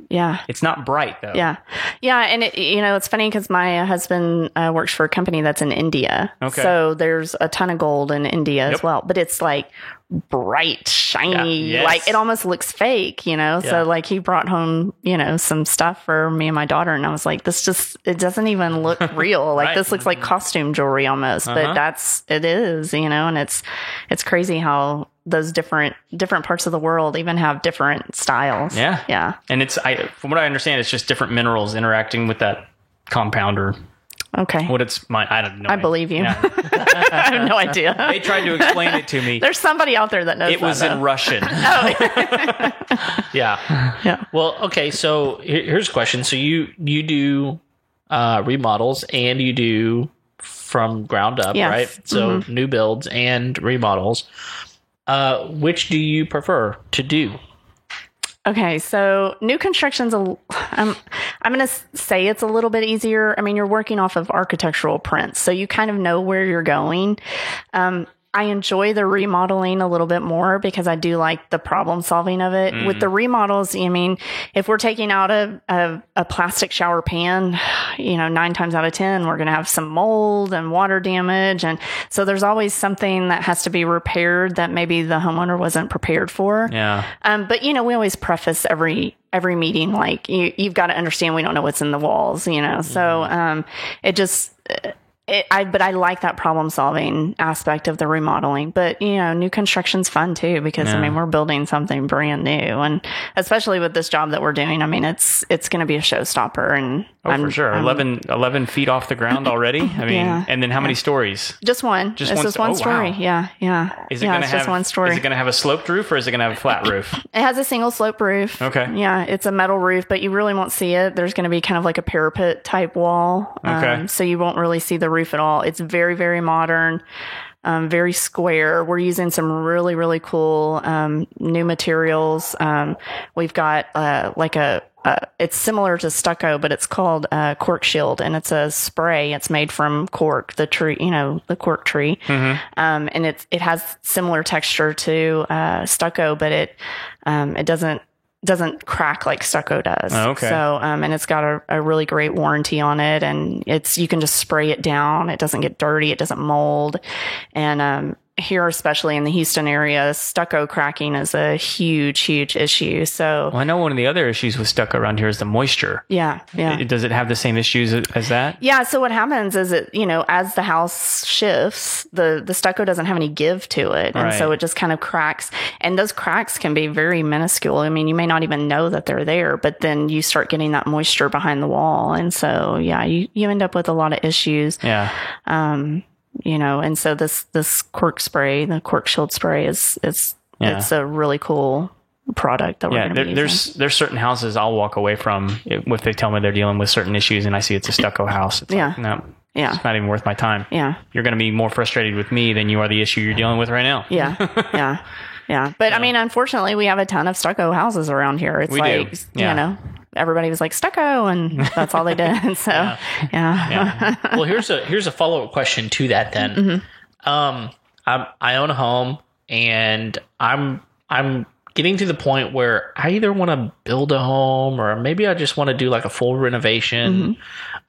C: Yeah.
B: It's not bright though.
C: Yeah. Yeah. And it's funny because my husband works for a company that's in India.
B: Okay.
C: So there's a ton of gold in India as well, but it's bright, shiny, it almost looks fake, So he brought home, some stuff for me and my daughter. And I was like, it doesn't even look real. This looks like costume jewelry almost, but it is, and it's crazy how those different parts of the world even have different styles.
B: Yeah.
C: Yeah.
B: And from what I understand, it's just different minerals interacting with that compound or
C: okay.
B: I don't know.
C: I believe you.
B: Yeah.
C: I have no idea.
B: They tried to explain it to me.
C: There's somebody out there that knows
B: it was in Russian.
A: Yeah.
C: Yeah.
A: Well, okay. So here's a question. So you do remodels and you do from ground up, right? So new builds and remodels. Which do you prefer to do?
C: Okay, so new construction's I'm going to say it's a little bit easier. I mean, you're working off of architectural prints, so you kind of know where you're going. I I enjoy the remodeling a little bit more because I do like the problem solving of it. With the remodels, I mean, if we're taking out a plastic shower pan, 9 times out of 10, we're going to have some mold and water damage. And so there's always something that has to be repaired that maybe the homeowner wasn't prepared for.
B: Yeah.
C: But we always preface every meeting, like you've got to understand we don't know what's in the walls, so but I like that problem solving aspect of the remodeling. But new construction's fun too because we're building something brand new, and especially with this job that we're doing, I mean it's going to be a showstopper. And
B: for sure, 11 feet off the ground already. I mean, and then how many stories?
C: Just one. It's just one story. Wow. Yeah.
B: Is it going to have
C: just one story?
B: Is it going to have a sloped roof or is it going to have a flat roof?
C: It has a single slope roof.
B: Okay.
C: Yeah, it's a metal roof, but you really won't see it. There's going to be kind of like a parapet type wall.
B: Okay.
C: So you won't really see the roof at all. It's very, very modern, very square. We're using some really, really cool new materials. We've got it's similar to stucco, but it's called Cork Shield, and it's a spray. It's made from cork, the tree, the cork tree. Mm-hmm. And it has similar texture to stucco, but it doesn't crack like stucco does.
B: Oh, okay.
C: So, and it's got a really great warranty on it, and you can just spray it down. It doesn't get dirty. It doesn't mold. And, here, especially in the Houston area, stucco cracking is a huge, huge issue. So,
B: I know one of the other issues with stucco around here is the moisture.
C: Yeah.
B: Does it have the same issues as that?
C: Yeah. So what happens is as the house shifts, the stucco doesn't have any give to it, and so it just kind of cracks. And those cracks can be very minuscule. I mean, you may not even know that they're there, but then you start getting that moisture behind the wall, and so you end up with a lot of issues.
B: Yeah.
C: And so this cork spray, the Cork Shield spray it's a really cool product that we're going to be using.
B: There's certain houses I'll walk away from if they tell me they're dealing with certain issues and I see it's a stucco house. It's like, no, it's not even worth my time.
C: Yeah.
B: You're going to be more frustrated with me than you are the issue you're dealing with right now.
C: Yeah. Yeah. But I mean, unfortunately, we have a ton of stucco houses around here. It's everybody was like stucco, and that's all they did. So, yeah.
A: Well, here's a follow-up question to that then. Mm-hmm. I own a home, and I'm getting to the point where I either want to build a home or maybe I just want to do like a full renovation.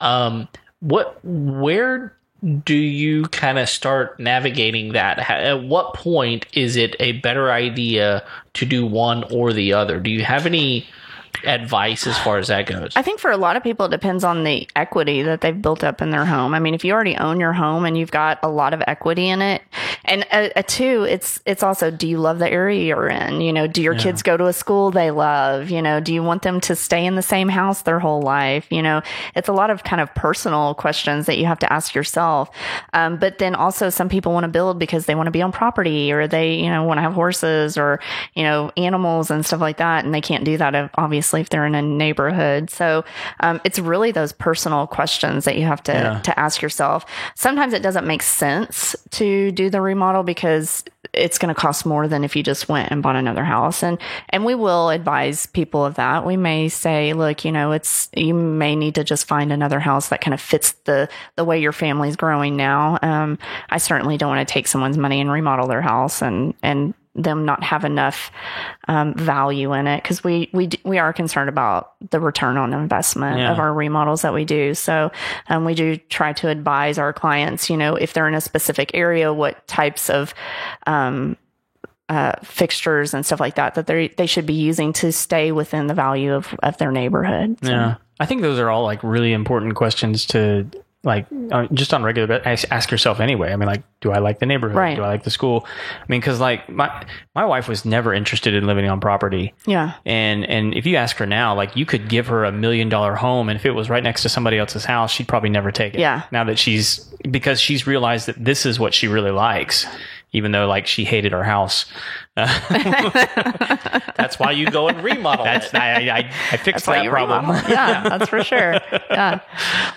C: Mm-hmm.
A: Where do you kind of start navigating that? At what point is it a better idea to do one or the other? Do you have any advice as far as that goes?
C: I think for a lot of people, it depends on the equity that they've built up in their home. I mean, if you already own your home and you've got a lot of equity in it, and two, it's also, do you love the area you're in? Do your kids go to a school they love? Do you want them to stay in the same house their whole life? It's a lot of kind of personal questions that you have to ask yourself. But then also some people want to build because they want to be on property, or they, want to have horses or, animals and stuff like that. And they can't do that, obviously, if they're in a neighborhood. So it's really those personal questions that you have to ask yourself. Sometimes it doesn't make sense to do the remodel because it's going to cost more than if you just went and bought another house. And we will advise people of that. We may say, look, you may need to just find another house that kind of fits the way your family's growing now. I certainly don't want to take someone's money and remodel their house and them not have enough value in it, because we are concerned about the return on investment of our remodels that we do. So we do try to advise our clients, if they're in a specific area, what types of fixtures and stuff like that they should be using to stay within the value of their neighborhood. So.
B: Yeah, I think those are all like really important questions to just on regular ask yourself anyway. I mean, do I like the neighborhood?
C: Right.
B: Do I like the school? I mean, because my wife was never interested in living on property.
C: Yeah.
B: And if you ask her now, you could give her $1 million home, and if it was right next to somebody else's house, she'd probably never take it.
C: Yeah.
B: Now that because she's realized that this is what she really likes, even though she hated our house.
A: That's why you go and remodel it.
B: I fixed
C: That's why
B: that
C: you
B: problem.
C: remodel. Yeah, that's for sure. Yeah.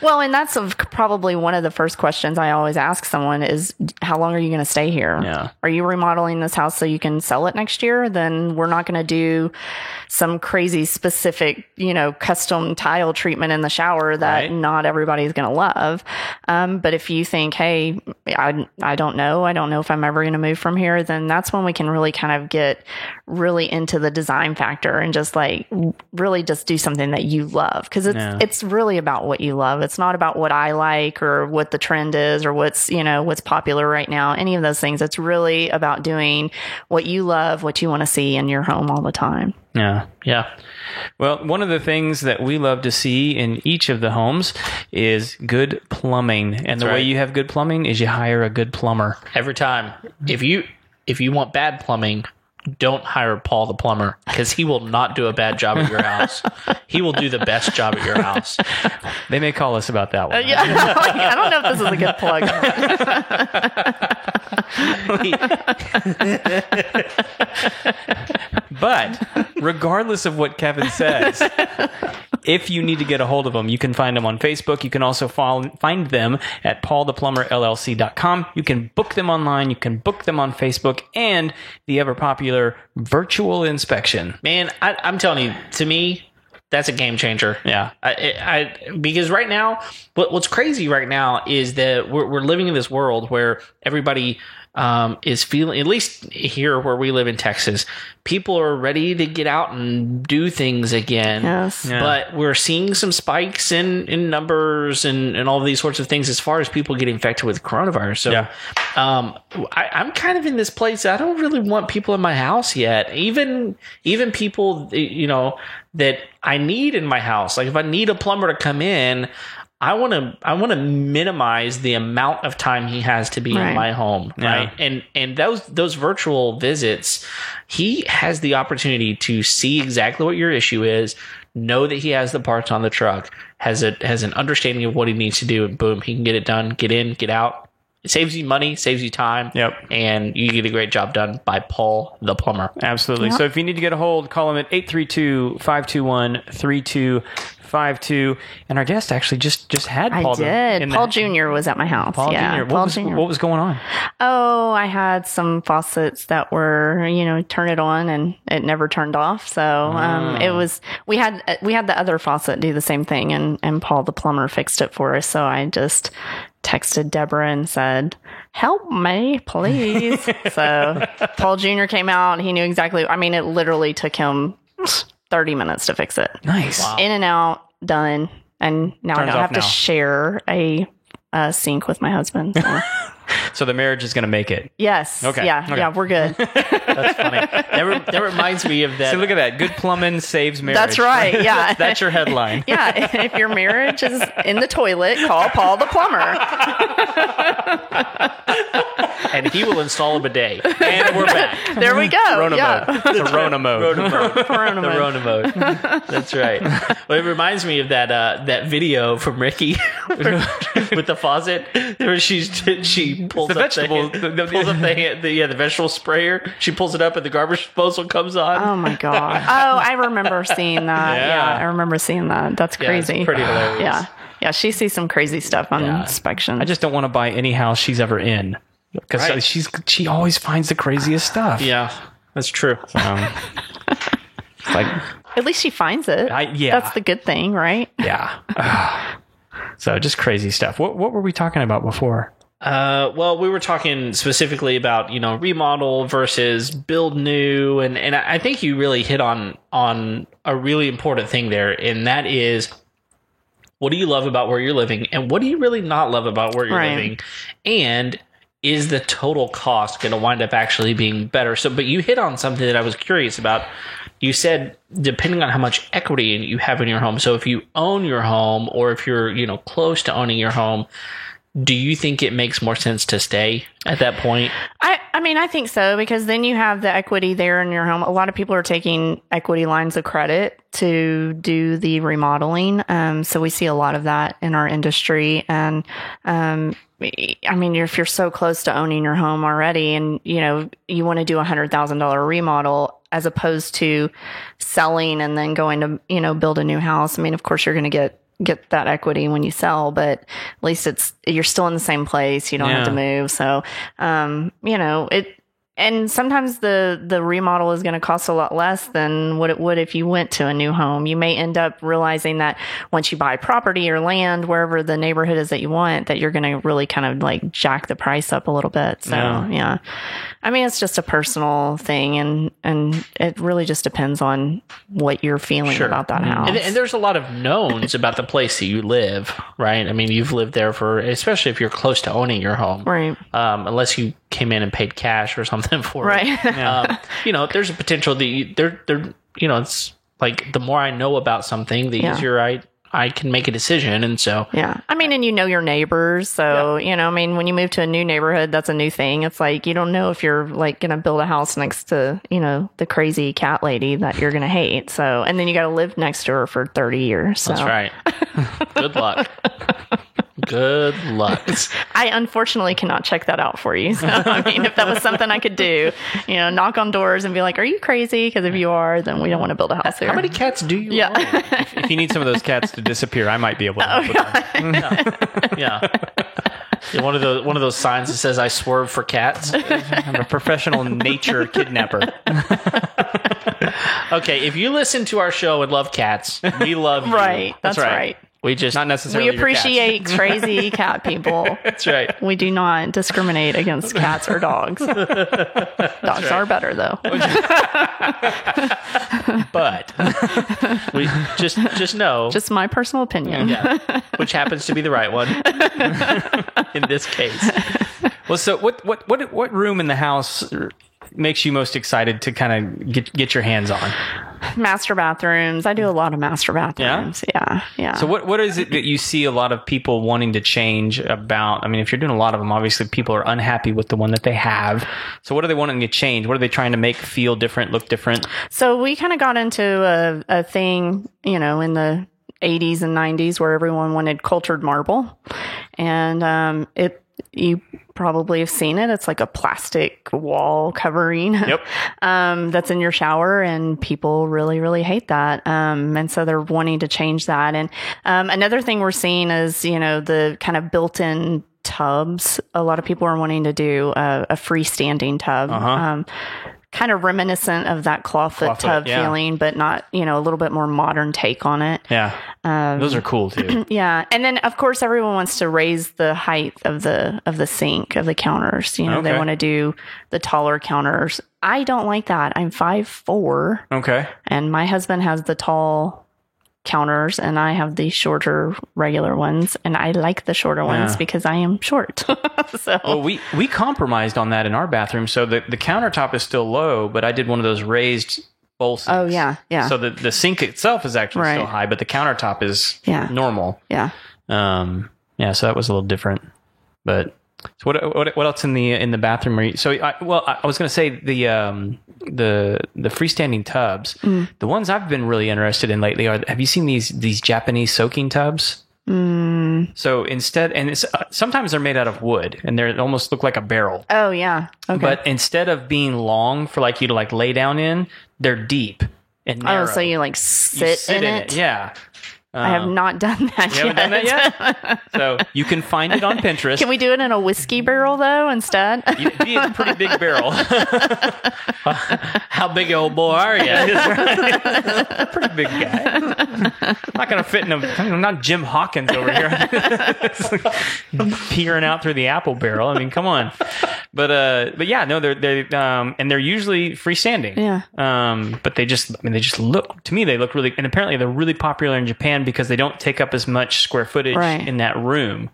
C: Well, and that's probably one of the first questions I always ask someone is, how long are you going to stay here?
B: Yeah.
C: Are you remodeling this house so you can sell it next year? Then we're not going to do some crazy specific, custom tile treatment in the shower that
B: Right.
C: not everybody's going to love. But if you think, hey, I don't know if I'm ever going to move from here, then that's when we can really kind of get really into the design factor and just like really just do something that you love. Cause it's really about what you love. It's not about what I like or what the trend is or what's popular right now. Any of those things. It's really about doing what you love, what you want to see in your home all the time.
B: Yeah.
A: Yeah.
B: Well, one of the things that we love to see in each of the homes is good plumbing. And the way
A: right.
B: you have good plumbing is you hire a good plumber.
A: Every time. If you want bad plumbing, don't hire Paul the plumber, because he will not do a bad job at your house. He will do the best job at your house.
B: They may call us about that one.
C: Yeah. I don't know if this is a good plug.
B: But regardless of what Kevin says, if you need to get a hold of them, you can find them on Facebook. You can also find them at paultheplumberllc.com. You can book them online. You can book them on Facebook and the ever popular virtual inspection.
A: Man, I'm telling you, to me, that's a game changer.
B: Yeah.
A: Because right now, what's crazy right now is that we're living in this world where everybody is feeling, at least here where we live in Texas, people are ready to get out and do things again.
C: Yes.
B: Yeah.
A: But we're seeing some spikes in numbers and all of these sorts of things as far as people get infected with coronavirus. So
B: Yeah.
A: I'm kind of in this place. I don't really want people in my house yet. Even people, that I need in my house. Like if I need a plumber to come in, I want to minimize the amount of time he has to be
C: Right.
A: in my home, right? And those virtual visits, he has the opportunity to see exactly what your issue is, know that he has the parts on the truck, has an understanding of what he needs to do, and boom, he can get it done, get in, get out. It saves you money, saves you time,
B: Yep.
A: and you get a great job done by Paul the plumber.
B: Absolutely.
C: Yeah.
B: So if you need to get a hold, call him at 832-521-3252. And our guest actually just had Paul.
C: I did.
B: in
C: Paul
B: the-
C: Jr. was at my house.
B: Paul
C: yeah.
B: Jr.
C: Paul
B: What
C: Jr.
B: was going on?
C: Oh, I had some faucets that were, turn it on and it never turned off. So, we had the other faucet do the same thing and Paul the plumber fixed it for us. So I just texted Deborah and said, help me, please. So Paul Jr. came out. He knew exactly. I mean, it literally took him 30 minutes to fix it.
B: Nice.
A: Wow.
C: In and out, done. And now
B: Turns
C: I don't
B: off
C: have to
B: now.
C: share a sink with my husband. So.
B: So the marriage is going to make it.
C: Yes.
B: Okay.
C: Yeah.
B: Okay.
C: Yeah. We're good.
A: That's funny. That reminds me of that.
B: So look at that. Good plumbing saves marriage.
C: That's right. Yeah.
B: That's your headline.
C: Yeah. If your marriage is in the toilet, call Paul the plumber.
A: And he will install a bidet. And we're back.
C: There we go.
B: Rona
C: yeah.
B: mode. It's a Rona mode.
A: Rona mode.
C: Rona
A: The
C: mode.
A: Rona mode. That's right. Well, it reminds me of that video from Ricky with the faucet where she pulls
B: The
A: up
B: vegetable-
A: the vegetable sprayer. She pulls it up and the garbage disposal comes on.
C: Oh my God. Oh, I remember seeing that.
B: Yeah.
C: Yeah. I remember seeing that. That's
A: Yeah, it's
C: crazy.
A: pretty hilarious.
C: Yeah. Yeah. She sees some crazy stuff on
A: Yeah.
C: inspection.
B: I just don't want to buy any house she's ever in because
A: Right.
B: she always finds the craziest stuff.
A: Yeah, that's true.
B: It's like,
C: At least she finds it.
B: yeah.
C: That's the good thing, right?
B: yeah. So just crazy stuff. What were we talking about before?
A: Well, we were talking specifically about, remodel versus build new. And I think you really hit on a really important thing there. And that is, what do you love about where you're living? And what do you really not love about where you're
C: Right.
A: living? And is the total cost going to wind up actually being better? So, but you hit on something that I was curious about. You said, depending on how much equity you have in your home. So if you own your home or if you're, close to owning your home, do you think it makes more sense to stay at that point?
C: I mean, I think so, because then you have the equity there in your home. A lot of people are taking equity lines of credit to do the remodeling. So we see a lot of that in our industry. And, I mean, if you're so close to owning your home already and, you want to do $100,000 remodel as opposed to selling and then going to, build a new house. I mean, of course you're going to get that equity when you sell, but at least you're still in the same place. You don't have to move. So, and sometimes the remodel is going to cost a lot less than what it would if you went to a new home. You may end up realizing that once you buy property or land, wherever the neighborhood is that you want, that you're going to really kind of like jack the price up a little bit. So, yeah. I mean, it's just a personal thing, and it really just depends on what you're feeling about that house.
A: And there's a lot of knowns about the place that you live, right? I mean, you've lived there especially if you're close to owning your home.
C: Right.
A: Unless you came in and paid cash or something for it.
C: Right.
A: There's a potential that it's like the more I know about something, the easier I can make a decision. And so,
C: I mean, and your neighbors. So, I mean, when you move to a new neighborhood, that's a new thing. It's like, you don't know if you're like going to build a house next to, the crazy cat lady that you're going to hate. So, and then you got to live next to her for 30 years. So.
A: That's right. Good luck. Good luck.
C: I unfortunately cannot check that out for you. So, I mean, if that was something I could do, knock on doors and be like, are you crazy? Because if you are, then we don't want to build a house here.
A: How many cats do you own?
B: If you need some of those cats to disappear, I might be able to help with that.
A: Yeah, one of those signs that says I swerve for cats.
B: I'm a professional nature kidnapper.
A: Okay, if you listen to our show and love cats, we love you.
C: Right, that's right.
A: We just
B: not necessarily.
C: We appreciate crazy cat people.
A: That's right.
C: We do not discriminate against cats or dogs. Dogs are better though.
A: But we just know.
C: Just my personal opinion.
A: Yeah, which happens to be the right one in this case.
B: Well, so what room in the house makes you most excited to kind of get your hands on?
C: Master bathrooms. I do a lot of master bathrooms. Yeah.
B: So what is it that you see a lot of people wanting to change about? I mean, if you're doing a lot of them, obviously people are unhappy with the one that they have. So what are they wanting to change? What are they trying to make feel different, look different?
C: So we kind of got into a thing, in the 80s and 90s where everyone wanted cultured marble. And you probably have seen it. It's like a plastic wall covering that's in your shower, and people really, really hate that. And so they're wanting to change that. And another thing we're seeing is, the kind of built-in tubs. A lot of people are wanting to do a freestanding tub. Kind of reminiscent of that clawfoot tub feeling, but not, a little bit more modern take on it.
B: Yeah. Those are cool too.
C: Yeah. And then of course everyone wants to raise the height of the sink, of the counters. They want to do the taller counters. I don't like that. I'm 5'4".
B: Okay. And
C: my husband has the tall counters and I have the shorter regular ones, and I like the shorter ones because I am short. So
B: well, we compromised on that in our bathroom. So the countertop is still low, but I did one of those raised bowl sinks.
C: Oh yeah.
B: So the sink itself is actually still high, but the countertop is normal.
C: Yeah.
B: So that was a little different. But so what else in the bathroom? I was going to say the freestanding tubs. The ones I've been really interested in lately have you seen these Japanese soaking tubs? So instead, and sometimes they're made out of wood and they almost look like a barrel.
C: Oh yeah. Okay.
B: But instead of being long for like you to like lay down in, they're deep and narrow.
C: Oh, so you like sit in it?
B: Yeah.
C: I have not done that yet.
B: You haven't done that yet? So you can find it on Pinterest.
C: Can we do it in a whiskey barrel though instead?
B: It'd be a pretty big barrel.
A: How big an old boy are you?
B: Pretty big guy. Not going to fit in I'm not Jim Hawkins over here. Peering out through the apple barrel. I mean, come on. But yeah, no, they're usually freestanding.
C: Yeah.
B: But they just look, to me, they look really, and apparently they're really popular in Japan because they don't take up as much square footage in that room,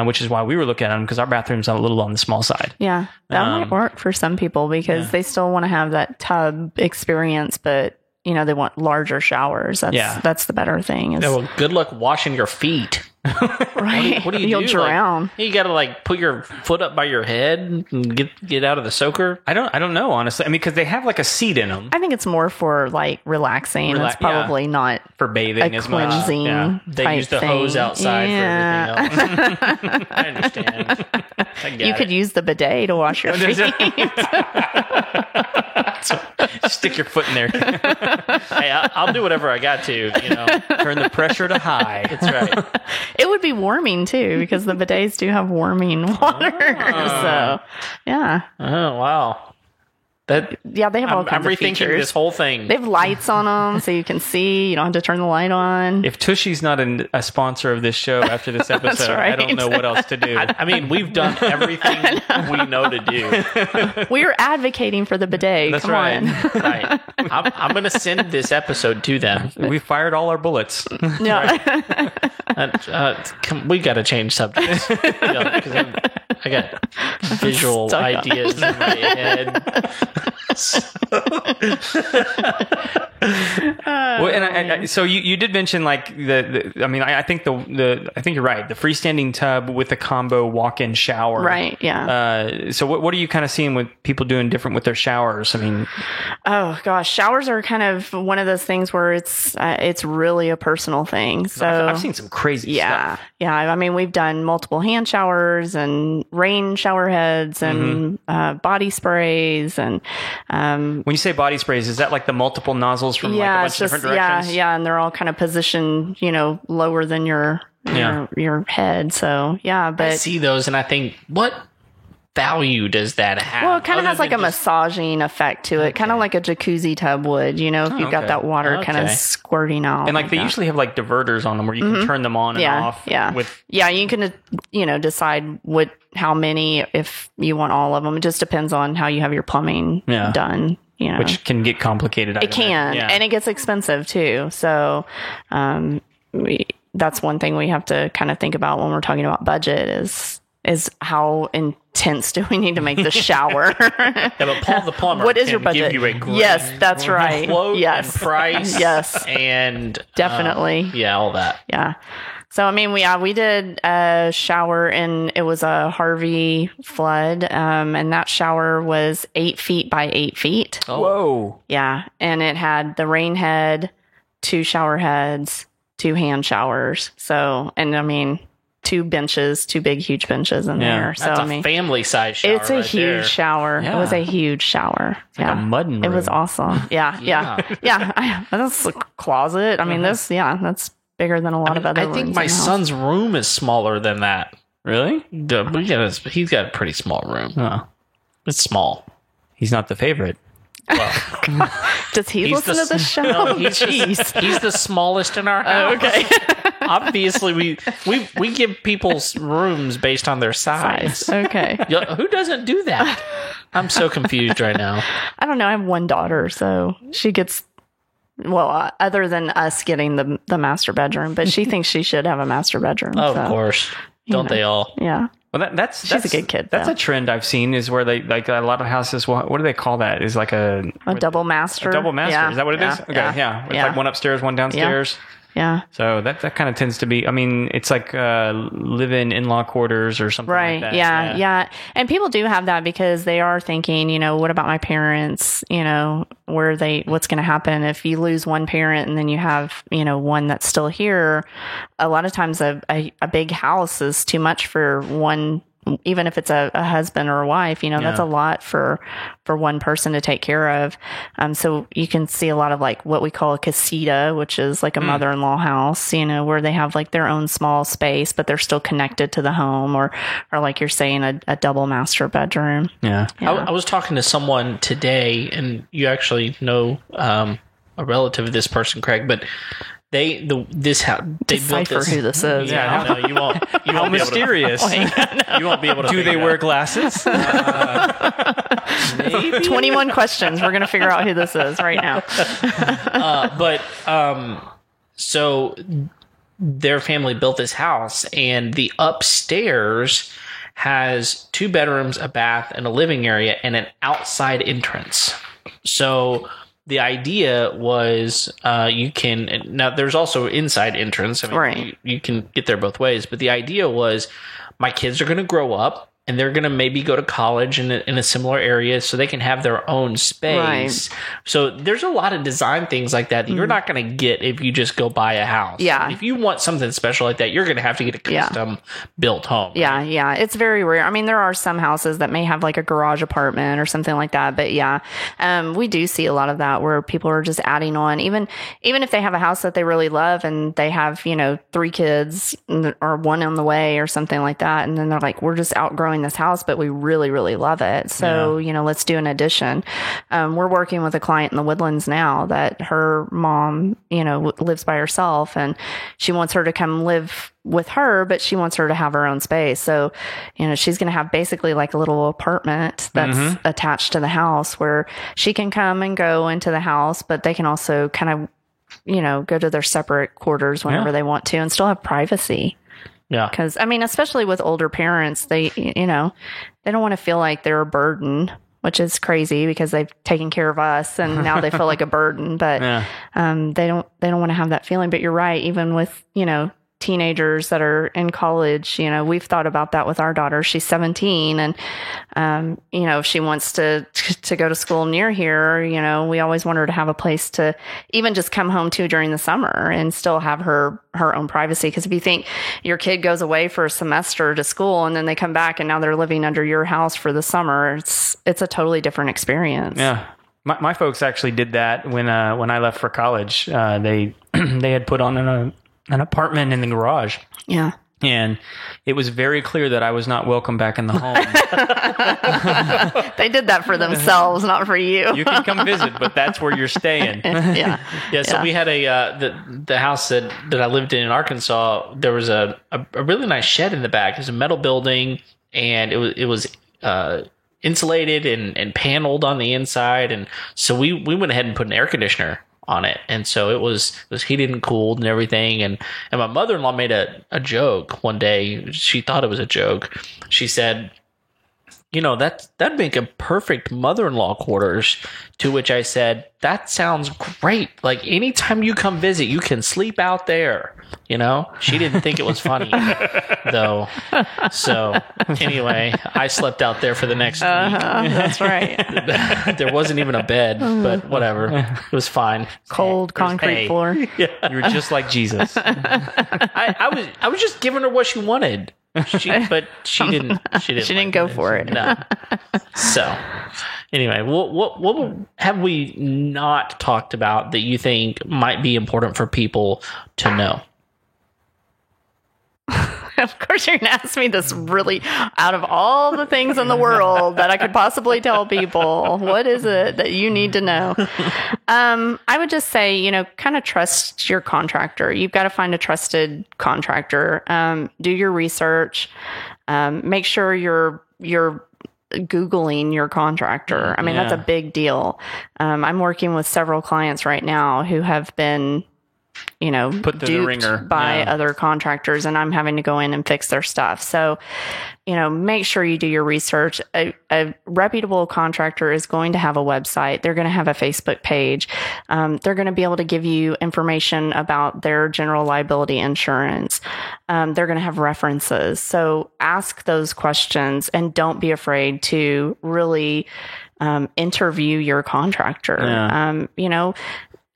B: which is why we were looking at them, because our bathroom's a little on the small side.
C: Yeah. That might work for some people because they still want to have that tub experience, but they want larger showers. That's the better thing. Is,
A: Yeah, well, good luck washing your feet.
C: right?
A: What do you
C: You'll
A: do?
C: drown.
A: Like, you got to like put your foot up by your head and get out of the soaker.
B: I don't know, honestly. I mean, because they have like a seat in them
C: I think it's more for like relaxing. It's probably not
B: for bathing
C: a
B: as much.
C: cleansing
B: Yeah.
A: They
C: type
A: use the
C: thing.
A: hose outside
C: Yeah.
A: for everything else. I understand. I get
C: You could
A: it.
C: use the bidet to wash your feet.
B: Stick your foot in there.
A: Hey, I'll do whatever I got to.
B: Turn the pressure to high.
A: That's right.
C: It would be warming too, because the bidets do have warming water. So, yeah,
A: Oh wow. That
C: yeah, they have all
A: I'm
C: kinds of
A: rethinking
C: features.
A: this whole thing.
C: They have lights on them, so you can see. You don't have to turn the light on.
B: If Tushy's not a sponsor of this show after this episode, I don't
C: right.
B: know what else to do.
A: I mean, we've done everything we know to do.
C: We're advocating for the bidet.
B: That's
C: Come
B: right.
C: on.
A: Right. I'm going to send this episode to them.
B: We fired all our bullets.
C: Yeah.
A: We got to change subjects. Because I got visual
C: Stuck on
A: ideas in my head.
B: Well, and so you did mention like I think I think you're right. The freestanding tub with the combo walk-in shower.
C: Right. Yeah.
B: So what are you kind of seeing with people doing different with their showers? I mean,
C: Oh gosh, showers are kind of one of those things where it's really a personal thing. So
B: I've seen some crazy
C: yeah,
B: stuff.
C: yeah. I mean, we've done multiple hand showers and rain shower heads and body sprays and
B: When you say body sprays, is that like the multiple nozzles from like a bunch of different directions?
C: yeah, and they're all kind of positioned, lower than your head. So yeah,
A: I
C: but
A: see those and I think, what value does that have?
C: well, it kind of
A: Other
C: has like a
A: than just-
C: massaging effect to it, kind of like a jacuzzi tub would, if you've got
B: okay.
C: that water kind of
A: Okay.
C: squirting out.
B: And like they
C: that.
B: usually have like diverters on them where you can turn them on and off.
C: Yeah.
B: With
C: Yeah. You can, decide how many, if you want all of them. It just depends on how you have your plumbing
B: Yeah.
C: done,
B: which can get complicated.
C: it can, and it gets expensive too. So, that's one thing we have to kind of think about when we're talking about budget is how intense do we need to make the shower?
A: Yeah, but Paul the plumber.
C: What is
A: can
C: your budget?
A: Give you a great
C: Yes, that's right.
A: quote
C: Yes.
A: and price.
C: Yes.
A: and
C: Definitely.
A: yeah, all that.
C: Yeah. So, I mean, we did a shower and it was a Harvey flood. And that shower was 8 feet by 8 feet.
B: Whoa.
C: Yeah. And it had the rain head, 2 shower heads, 2 hand showers. So, and I mean, 2 benches, 2 big, huge benches in there. So,
A: That's
C: I
A: a
C: mean,
A: family size shower.
C: it's a
A: right
C: huge
A: there.
C: shower.
B: Yeah.
C: It was a huge shower.
B: like a mud
C: It was
B: room.
C: awesome. Yeah. Yeah. That's a closet. I mean, that's bigger than a lot of other
A: I
C: rooms
A: think
C: in
A: my
C: the house.
A: son's room is smaller than that.
B: Really?
A: He's got a pretty small room.
B: Oh,
A: It's small.
B: he's not the favorite.
C: Does he
A: He's
C: listen
A: the
C: to the show?
A: No, he's
C: Jeez.
A: He's the smallest in our house.
C: Okay.
A: Obviously, we give people's rooms based on their size.
C: Okay.
A: Yeah, who doesn't do that? I'm so confused right now.
C: I don't know. I have one daughter, so she gets, other than us getting the master bedroom, but she thinks she should have a master bedroom.
A: Oh,
C: so,
A: of course. Don't they all?
C: Yeah.
B: Well, that's
C: a good kid,
B: That's
C: though.
B: a trend I've seen is where they like a lot of houses. What do they call that? Is like a
C: Double master.
B: double master.
C: Yeah.
B: Is that what it is?
C: Yeah.
B: Okay,
C: Yeah.
B: yeah. It's
C: Yeah.
B: like one upstairs, one downstairs.
C: Yeah.
B: So that kind of tends to be. I mean, it's like live-in law quarters or something
C: Right.
B: like that.
C: Yeah. And people do have that because they are thinking, what about my parents? What's going to happen if you lose one parent and then you have, one that's still here? A lot of times a big house is too much for one, even if it's a husband or a wife, that's a lot for one person to take care of. So you can see a lot of like what we call a casita, which is like a mother-in-law house, where they have like their own small space, but they're still connected to the home, or like you're saying, a double master bedroom.
B: Yeah.
A: I was talking to someone today, and you actually know a relative of this person, Craig, but they built
C: Decipher
A: this.
C: who this is.
A: Yeah, no, you won't. You
B: How
A: won't be able to-
B: mysterious.
A: You won't be able to.
B: Do they
A: figure it
B: wear
A: out.
B: glasses?
C: 21 questions. We're going to figure out who this is right now.
A: So their family built this house, and the upstairs has 2 bedrooms, a bath, and a living area, and an outside entrance. So the idea was you can now. There's also inside entrance. I mean,
C: Right.
A: you can get there both ways. But the idea was, my kids are going to grow up. And they're going to maybe go to college in a similar area so they can have their own space.
C: Right.
A: So there's a lot of design things like that you're not going to get if you just go buy a house.
C: Yeah.
A: If you want something special like that, you're going to have to get a custom built home.
C: Yeah, yeah. It's very rare. I mean, there are some houses that may have like a garage apartment or something like that. But yeah, we do see a lot of that where people are just adding on, even if they have a house that they really love and they have, 3 kids or one on the way or something like that. And then they're like, we're just outgrowing this house, but we really, really love it. So, let's do an addition. We're working with a client in the Woodlands now that her mom, lives by herself, and she wants her to come live with her, but she wants her to have her own space. So, she's going to have basically like a little apartment that's attached to the house where she can come and go into the house, but they can also kind of, go to their separate quarters whenever they want to and still have privacy.
A: Yeah.
C: Because, I mean, especially with older parents, they don't want to feel like they're a burden, which is crazy because they've taken care of us and now they feel like a burden. But they don't want to have that feeling. But you're right. Even with, teenagers that are in college, we've thought about that with our daughter. She's 17 and, if she wants to go to school near here, we always want her to have a place to even just come home to during the summer and still have her own privacy. Because if you think your kid goes away for a semester to school and then they come back and now they're living under your house for the summer, it's a totally different experience.
B: Yeah. My folks actually did that when I left for college. They had put on an apartment in the garage.
C: Yeah.
B: And it was very clear that I was not welcome back in the home.
C: They did that for themselves, not for you.
B: You can come visit, but that's where you're staying.
C: Yeah.
A: Yeah, so we had the house that I lived in Arkansas. There was a really nice shed in the back. It was a metal building, and it was insulated and paneled on the inside. And so we went ahead and put an air conditioner on it, and so it was heated and cooled and everything. And my mother-in-law made a joke one day. She thought it was a joke. She said, that'd make a perfect mother-in-law quarters. To which I said, that sounds great. Like, anytime you come visit, you can sleep out there. She didn't think it was funny though. So anyway, I slept out there for the next week.
C: That's right.
A: There wasn't even a bed, but whatever. It was fine.
C: Cold concrete
B: hay.
C: floor.
B: You were just like Jesus.
A: I was just giving her what she wanted. She didn't
C: go for it.
A: No. So anyway, what have we not talked about that you think might be important for people to know?
C: Of course, you're going to ask me this really, out of all the things in the world that I could possibly tell people, what is it that you need to know? I would just say, kind of trust your contractor. You've got to find a trusted contractor. Do your research. Make sure you're Googling your contractor. I mean, that's a big deal. I'm working with several clients right now who have been
B: put through the ringer
C: by other contractors, and I'm having to go in and fix their stuff. So, make sure you do your research. A reputable contractor is going to have a website. They're going to have a Facebook page. They're going to be able to give you information about their general liability insurance. They're going to have references. So ask those questions and don't be afraid to really interview your contractor.
B: Yeah.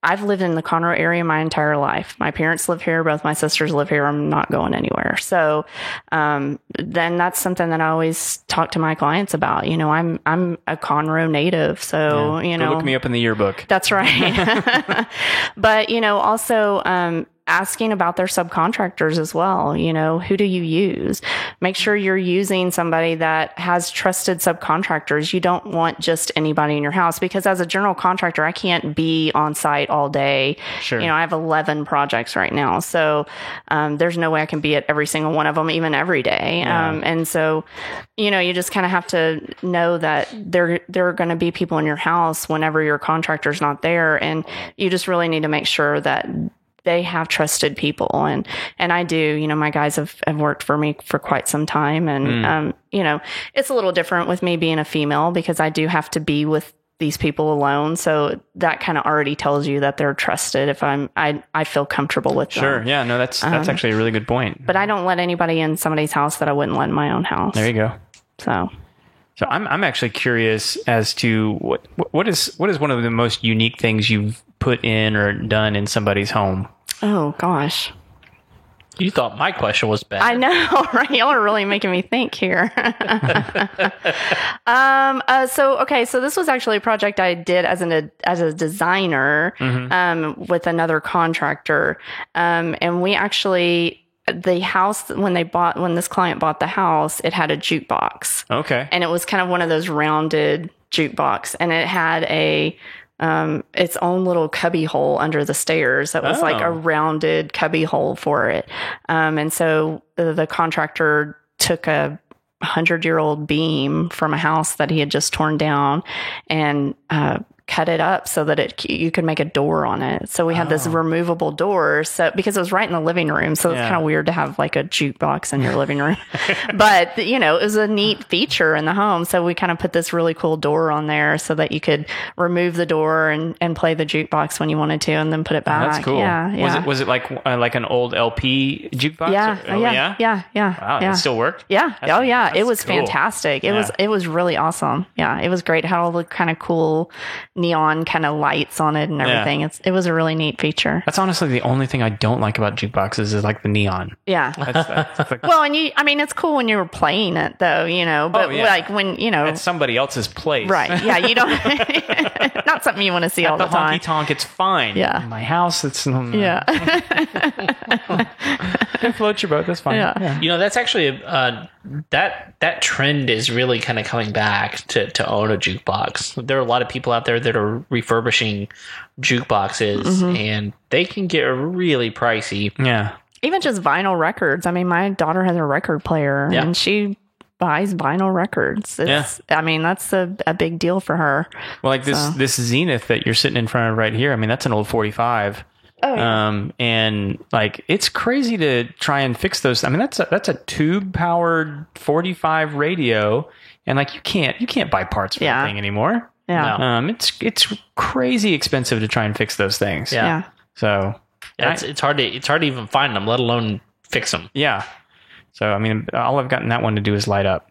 C: I've lived in the Conroe area my entire life. My parents live here. Both my sisters live here. I'm not going anywhere. So, then that's something that I always talk to my clients about. I'm a Conroe native. So,
B: Go look me up in the yearbook.
C: That's right. But, also, asking about their subcontractors as well. Who do you use? Make sure you're using somebody that has trusted subcontractors. You don't want just anybody in your house, because as a general contractor, I can't be on site all day.
B: Sure.
C: I have 11 projects right now. So, there's no way I can be at every single one of them, even every day.
B: Yeah.
C: And so, you just kind of have to know that there are going to be people in your house whenever your contractor's not there. And you just really need to make sure that they have trusted people. And I do, my guys have worked for me for quite some time. And, it's a little different with me being a female, because I do have to be with these people alone. So that kind of already tells you that they're trusted if I feel comfortable with them.
B: Sure. Yeah. No, that's actually a really good point.
C: But I don't let anybody in somebody's house that I wouldn't let in my own house.
B: There you go.
C: So
B: I'm actually curious as to what is one of the most unique things you've put in or done in somebody's home?
C: Oh gosh.
A: You thought my question was bad.
C: I know, right? Y'all are really making me think here. So this was actually a project I did as a designer, with another contractor. And we actually, the house, when this client bought the house, it had a jukebox.
B: Okay.
C: And it was kind of one of those rounded jukebox, and it had its own little cubby hole under the stairs that was like a rounded cubby hole for it. And so the contractor took a 100-year-old beam from a house that he had just torn down and cut it up so that you could make a door on it. So we had this removable door. So because it was right in the living room, so it's kind of weird to have like a jukebox in your living room. But it was a neat feature in the home. So we kind of put this really cool door on there so that you could remove the door and play the jukebox when you wanted to, and then put it back.
B: That's cool.
C: Yeah.
B: Was it like an old LP jukebox?
C: Yeah.
B: Wow, it still worked?
C: Yeah. It was
B: cool.
C: fantastic. It was really awesome. Yeah. It was great. It had all the kind of cool neon kind of lights on it and everything. It was a really neat feature.
B: That's honestly the only thing I don't like about jukeboxes is like the neon.
C: Yeah.
B: That's like,
C: well, and it's cool when you were playing it though, but like when,
B: at somebody else's place.
C: Right. Yeah. You don't, not something you want to see all the time.
B: Honky tonk, it's fine.
C: Yeah.
B: In my house, it's,
C: yeah.
B: Float your boat. That's fine.
C: Yeah.
A: That's actually that trend is really kind of coming back to own a jukebox. There are a lot of people out there that are refurbishing jukeboxes, and they can get really pricey.
B: Yeah.
C: Even just vinyl records. I mean, my daughter has a record player, and she buys vinyl records. That's a big deal for her.
B: Well, like this Zenith that you're sitting in front of right here. I mean, that's an old 45.
C: Oh, yeah.
B: And like, it's crazy to try and fix those. I mean, that's a tube powered 45 radio. And like, you can't buy parts for that thing anymore.
C: Yeah.
B: No. It's crazy expensive to try and fix those things.
C: Yeah.
B: So
A: it's hard to even find them, let alone fix them.
B: Yeah. So, I mean, all I've gotten that one to do is light up.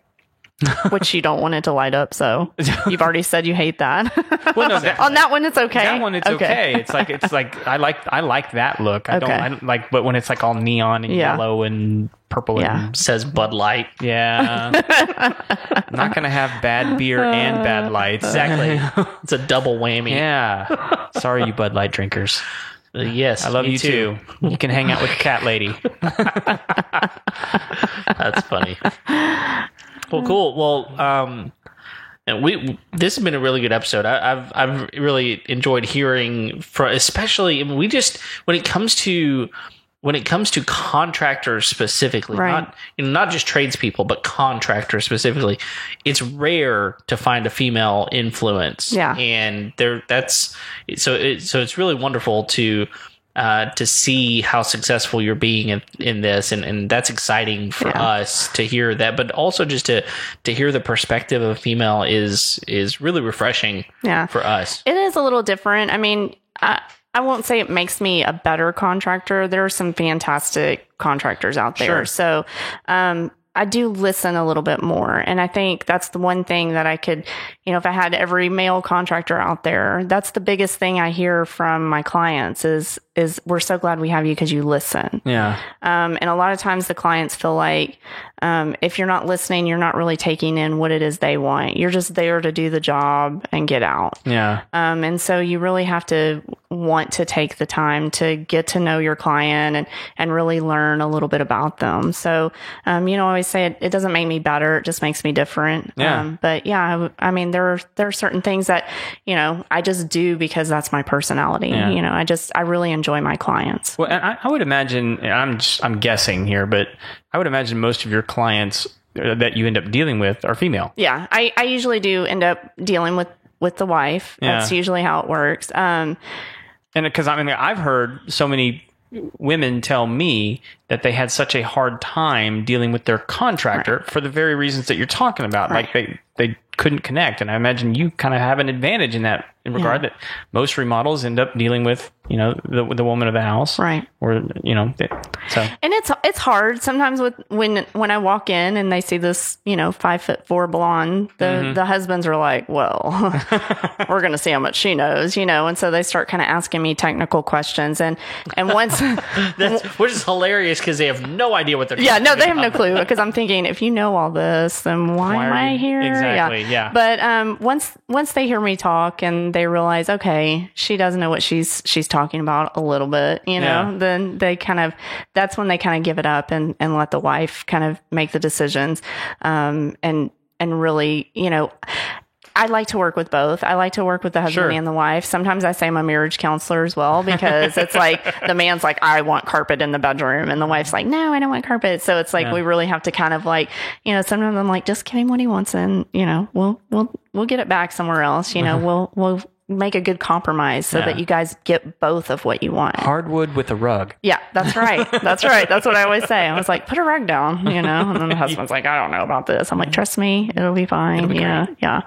C: Which you don't want it to light up, so you've already said you hate that.
B: Well, no,
C: on that one it's okay.
B: That one it's okay. It's like I like that look. I don't like, but when it's like all neon and yellow and purple and
A: says Bud Light.
B: Yeah. I'm not gonna have bad beer and bad lights.
A: Exactly. It's a double whammy.
B: Yeah. Sorry, you Bud Light drinkers.
A: Yes,
B: I love you too. You can hang out with the cat lady.
A: That's funny. Well, cool. Well, and this has been a really good episode. I've really enjoyed hearing especially when it comes to contractors specifically,
C: right.
A: not just tradespeople, but contractors specifically. It's rare to find a female influence.
C: Yeah.
A: And so it's really wonderful to see how successful you're being in this, and that's exciting for us to hear that, but also just to hear the perspective of a female is really refreshing for us.
C: It is a little different. I mean, I won't say it makes me a better contractor. There are some fantastic contractors out there.
B: Sure.
C: So, I do listen a little bit more. And I think that's the one thing that I could, if I had every male contractor out there, that's the biggest thing I hear from my clients is we're so glad we have you because you listen.
B: Yeah.
C: And a lot of times the clients feel like, if you're not listening, you're not really taking in what it is they want. You're just there to do the job and get out.
B: Yeah.
C: And so you really have to want to take the time to get to know your client and really learn a little bit about them. So, I always say it doesn't make me better. It just makes me different.
B: Yeah.
C: But yeah, I mean, there are certain things that, I just do because that's my personality.
B: Yeah.
C: I really enjoy my clients.
B: Well, and I would imagine, and I'm guessing here, but I would imagine most of your clients that you end up dealing with are female.
C: Yeah. I usually do end up dealing with the wife.
B: Yeah.
C: That's usually how it works.
B: And because I've heard so many women tell me that they had such a hard time dealing with their contractor for the very reasons that you're talking about.
C: Right.
B: Like they couldn't connect. And I imagine you kind of have an advantage in that regard, that most remodels end up dealing with, the woman of the house.
C: Right.
B: Or, so. And
C: it's hard sometimes when I walk in and they see this, 5'4" blonde, the husbands are like, well, we're going to see how much she knows, and so they start kind of asking me technical questions. And once
A: which is hilarious because they have no idea what they're talking
C: no, they have
A: about.
C: no clue, because I'm thinking, if you know all this, then why am I here?
B: Exactly. Yeah.
C: But once they hear me talk and they realize, okay, she does know what she's talking about a little bit, then that's when they kind of give it up and let the wife kind of make the decisions. And really, I like to work with both. I like to work with the husband and the wife. Sometimes I say I'm a marriage counselor as well, because it's like the man's like, I want carpet in the bedroom, and the wife's like, no, I don't want carpet. So it's like we really have to kind of like, sometimes I'm like, just give him what he wants, and we'll get it back somewhere else. We'll make a good compromise so that you guys get both of what you want.
B: Hardwood with a rug.
C: Yeah, that's right. That's right. That's what I always say. I was like, put a rug down, and then the husband's like, I don't know about this. I'm like, trust me, it'll be fine. Yeah.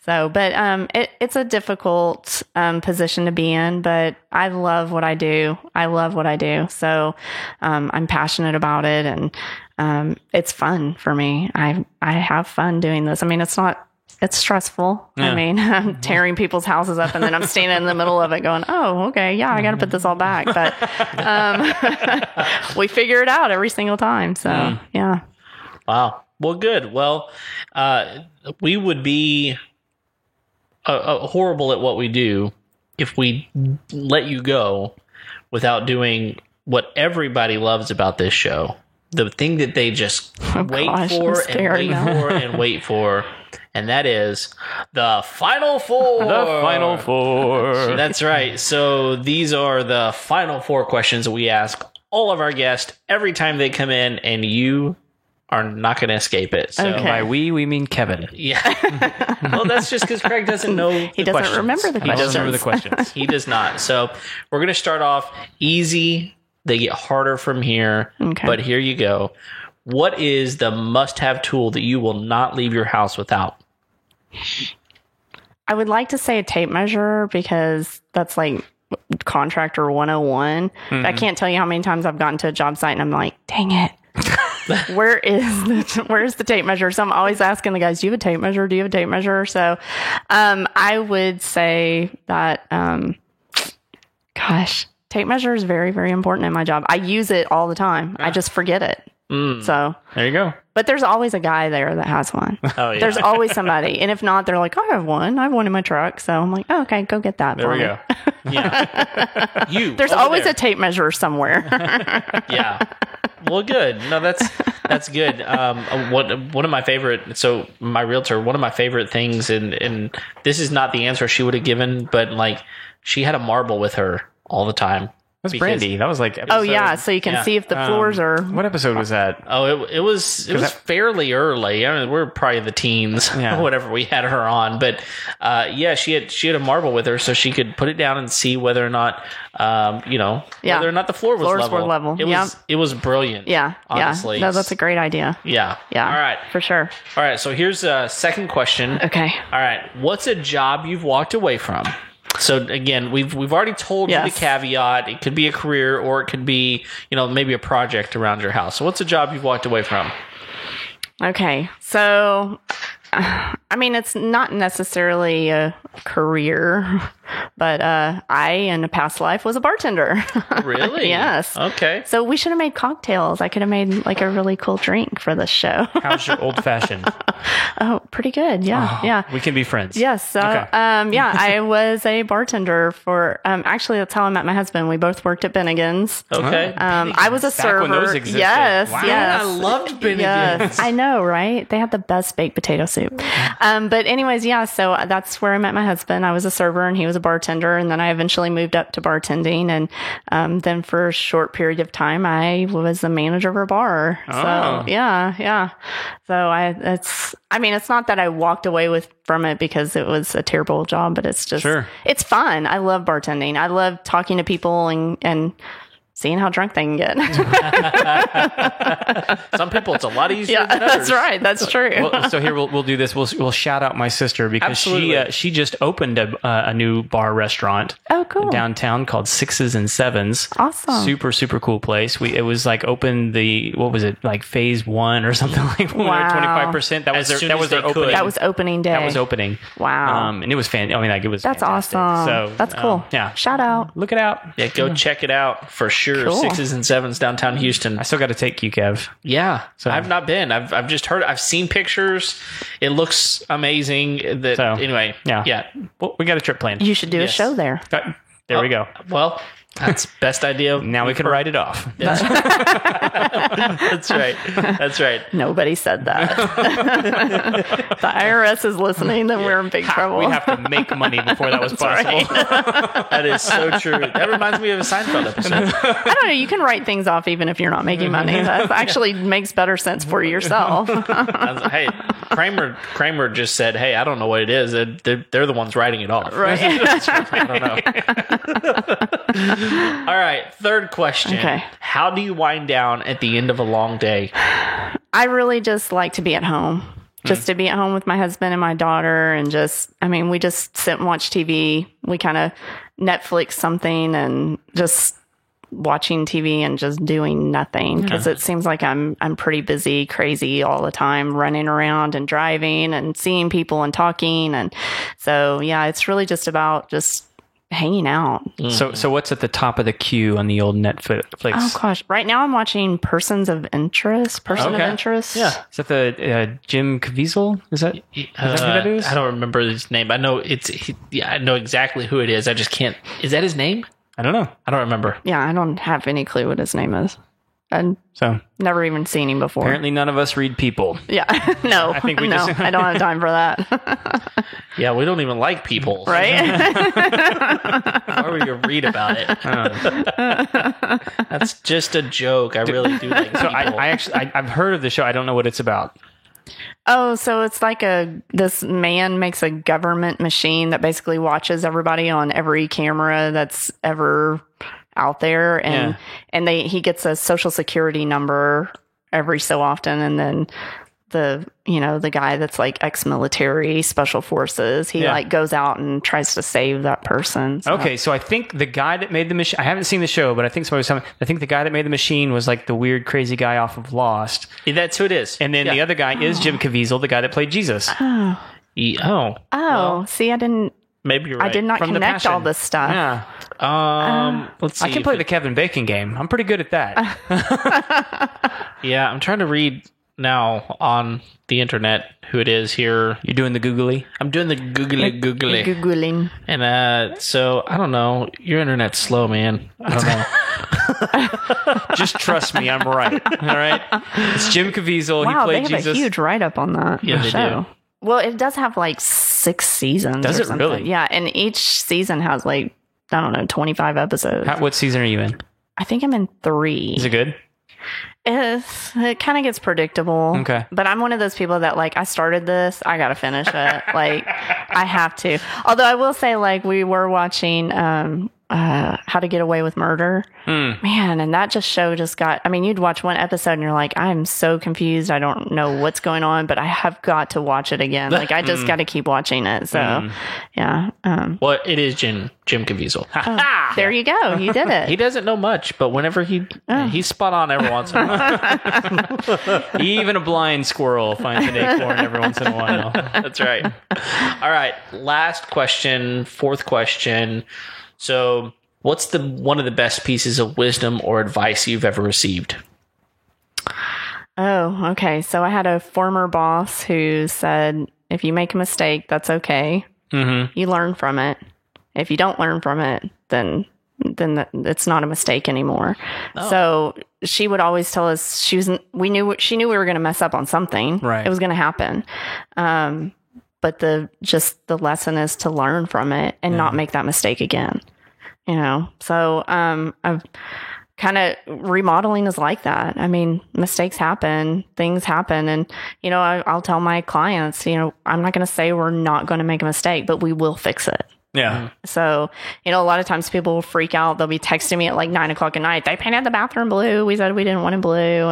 C: So, but it's a difficult position to be in, but I love what I do. So I'm passionate about it, and it's fun for me. I have fun doing this. I mean, it's stressful.
B: Yeah.
C: I mean, I'm tearing people's houses up, and then I'm standing in the middle of it going, oh, okay, yeah, I got to put this all back. But we figure it out every single time. So, yeah.
A: Wow. Well, good. Well, we would be horrible at what we do if we let you go without doing what everybody loves about this show. The thing that they just wait for. And that is the Final Four.
B: The Final Four.
A: That's right. So these are the Final Four questions that we ask all of our guests every time they come in, and you are not going to escape it. So
B: By we mean Kevin.
A: Yeah. Well, that's just because Craig doesn't know
C: He doesn't remember the questions.
B: He doesn't remember the questions.
A: He does not. So we're going to start off easy. They get harder from here.
C: Okay.
A: But here you go. What is the must-have tool that you will not leave your house without?
C: I would like to say a tape measure, because that's like contractor 101. I can't tell you how many times I've gotten to a job site and I'm like, dang it. Where's the tape measure? So I'm always asking the guys, do you have a tape measure? Do you have a tape measure? So I would say that, tape measure is very, very important in my job. I use it all the time. I just forget it. So
B: there you go.
C: But there's always a guy there that has one.
A: Oh, yeah.
C: There's always somebody. And if not, they're like, I have one. I have one in my truck. So I'm like, oh, okay, go get that.
B: There we go.
A: Yeah.
C: There's always a tape measure somewhere.
A: Yeah. Well, good. No, that's good. One of my favorite, so my realtor, one of my favorite things, and this is not the answer she would have given, but like she had a marble with her all the time.
B: That's Brandy. That was like episode,
C: Oh yeah, so you can see if the floors are.
B: What episode was that?
A: Oh, it was fairly early. I mean, we're probably the teens, whatever we had her on. But she had a marble with her, so she could put it down and see whether or not, whether or not the floor was
C: Floors were level.
A: It was brilliant.
C: Yeah,
A: honestly.
C: No, that's a great idea.
A: Yeah.
C: Yeah.
A: All right.
C: For sure.
A: All right. So here's a second question.
C: Okay.
A: All right. What's a job you've walked away from? So again, we've already told you the caveat. It could be a career, or it could be, maybe a project around your house. So what's a job you've walked away from?
C: Okay. So, I mean, it's not necessarily a career, but I, in a past life, was a bartender.
A: Really?
C: Yes.
A: Okay.
C: So we should have made cocktails. I could have made like a really cool drink for this show.
B: How's your old fashioned?
C: Oh, pretty good. Yeah. Yeah.
B: We can be friends.
C: Yes. So,
B: Okay.
C: I was a bartender for, actually, that's how I met my husband. We both worked at Bennigan's.
A: Okay.
C: I was a
B: Back
C: server.
B: when those existed.
C: Yes.
B: Wow.
C: Yes.
A: I loved Bennigan's.
C: Yes, I know, right? They had the best baked potato soup. But anyways, so that's where I met my husband. I was a server and he was a bartender. And then I eventually moved up to bartending. And then for a short period of time, I was the manager of a bar.
B: Oh.
C: So yeah. So it's not that I walked away from it because it was a terrible job, but it's just,
B: Sure.
C: It's fun. I love bartending. I love talking to people and seeing how drunk they can get.
A: Some people, it's a lot easier
C: Yeah,
A: than others.
C: that's right. That's true.
B: Well, so here we'll do this. We'll shout out my sister because
A: Absolutely.
B: she just opened a new bar restaurant
C: Oh, cool.
B: downtown called Sixes and Sevens.
C: Awesome.
B: Super cool place. It was like open what was it, like phase 1 or something, like
C: Wow.
B: 25%. That was
A: As soon
B: their
A: as they
B: opening.
A: could.
C: That was opening day.
B: That was opening.
C: Wow.
B: And it was I mean, like, it was
C: That's
B: fantastic.
C: awesome.
B: So
C: That's cool.
B: yeah.
C: Shout out.
B: Look it out.
A: Yeah, go check it out for sure.
C: Cool.
A: 6s and 7s downtown Houston.
B: I still got to take you, Kev.
A: Yeah, I've not been. I've just heard. I've seen pictures. It looks amazing. That
B: So,
A: anyway.
B: Yeah. Well, we got a trip planned.
C: You should do
A: Yes.
C: a show there.
B: There we go.
A: Well, that's best idea.
B: Now we can write it off.
A: That's right. That's right.
C: Nobody said that. The IRS is listening, then we're in big trouble.
B: We'd have to make money before that was possible.
A: That is so true. That reminds me of a Seinfeld episode.
C: I don't know. You can write things off even if you're not making money. That actually makes better sense for yourself.
A: I was like, hey, Kramer just said, "Hey, I don't know what it is. They're the ones writing it off."
C: Right.
A: I don't know. All right, third question.
C: Okay.
A: How do you wind down at the end of a long day?
C: I really just like to be at home. Just to be at home with my husband and my daughter and we just sit and watch TV. We kind of Netflix something and just watching TV and just doing nothing because it seems like I'm pretty busy, crazy all the time, running around and driving and seeing people and talking. And so, yeah, it's really just about just hanging out.
B: So what's at the top of the queue on the old Netflix?
C: Oh gosh. Right now I'm watching Person of Interest.
A: Yeah.
B: Is that the Jim Caviezel? Is that who that is?
A: I don't remember his name. I know I know exactly who it is. I just can't. Is that his name?
B: I don't know.
A: I don't remember.
C: Yeah, I don't have any clue what his name is. I've
B: So
C: never even seen him before.
B: apparently none of us read people.
C: Yeah. No.
B: I think we
C: no,
B: just-
C: I don't have time for that.
A: Yeah, we don't even like people.
C: Right?
A: Why would you read about it? That's just a joke. I really do like people.
B: So I've heard of the show. I don't know what it's about.
C: Oh, so it's like this man makes a government machine that basically watches everybody on every camera that's ever out there, and he gets a social security number every so often, and then the guy that's like ex-military special forces, he like goes out and tries to save that person. So.
B: Okay, so I think the guy that made the machine, I haven't seen the show, but I think somebody was telling me, I think the guy that made the machine was like the weird, crazy guy off of Lost.
A: That's who it is.
B: And then the other guy is Jim Caviezel, the guy that played Jesus.
A: Oh,
C: See,
A: maybe you're right.
C: I did not
B: From The
C: connect
B: Passion.
C: all this stuff.
B: Yeah.
A: Let's see.
B: I can play the Kevin Bacon game. I'm pretty good at that.
A: Yeah, I'm trying to read now on the internet who it is here.
B: You're doing the googly?
A: I'm doing the googly.
C: Googling.
A: And so I don't know. Your internet's slow, man. I don't know.
B: Just trust me, I'm right. All right? It's Jim Caviezel.
C: Wow,
B: he played
C: they have
B: Jesus.
C: a huge write-up on that
A: Yeah, they
C: show.
A: do.
C: Well, it does have like 6 seasons.
B: Does
C: or
B: it
C: something.
B: really?
C: Yeah, and each season has like, I don't know, 25 episodes.
B: What season are you in?
C: I think I'm in 3.
B: Is it good?
C: It kind of gets predictable.
B: Okay.
C: But I'm one of those people that like, I started this, I got to finish it. Like, I have to. Although I will say, like, we were watching How to Get Away with Murder. Man, and that show got, I mean, you'd watch one episode and you're like, I'm so confused. I don't know what's going on, but I have got to watch it again. Like, I just got to keep watching it. So, yeah.
A: Well, it is Jim Caviezel.
C: There you go. You did it.
A: He doesn't know much, but whenever he's spot on every once in a while.
B: Even a blind squirrel finds an acorn every once in a while.
A: That's right. All right. Last question, fourth question. So, what's one of the best pieces of wisdom or advice you've ever received?
C: Oh, okay. So I had a former boss who said, if you make a mistake, that's okay.
B: Mm-hmm.
C: You learn from it. If you don't learn from it, then it's not a mistake anymore.
A: Oh.
C: So she would always tell us she knew we were going to mess up on something.
B: Right.
C: It was going to happen. But the lesson is to learn from it and not make that mistake again. So I've kind of remodeling is like that. I mean, mistakes happen, things happen. And, I'll tell my clients, I'm not going to say we're not going to make a mistake, but we will fix it.
B: Yeah.
C: So, a lot of times people will freak out. They'll be texting me at like 9:00 at night. They painted the bathroom blue. We said we didn't want it blue.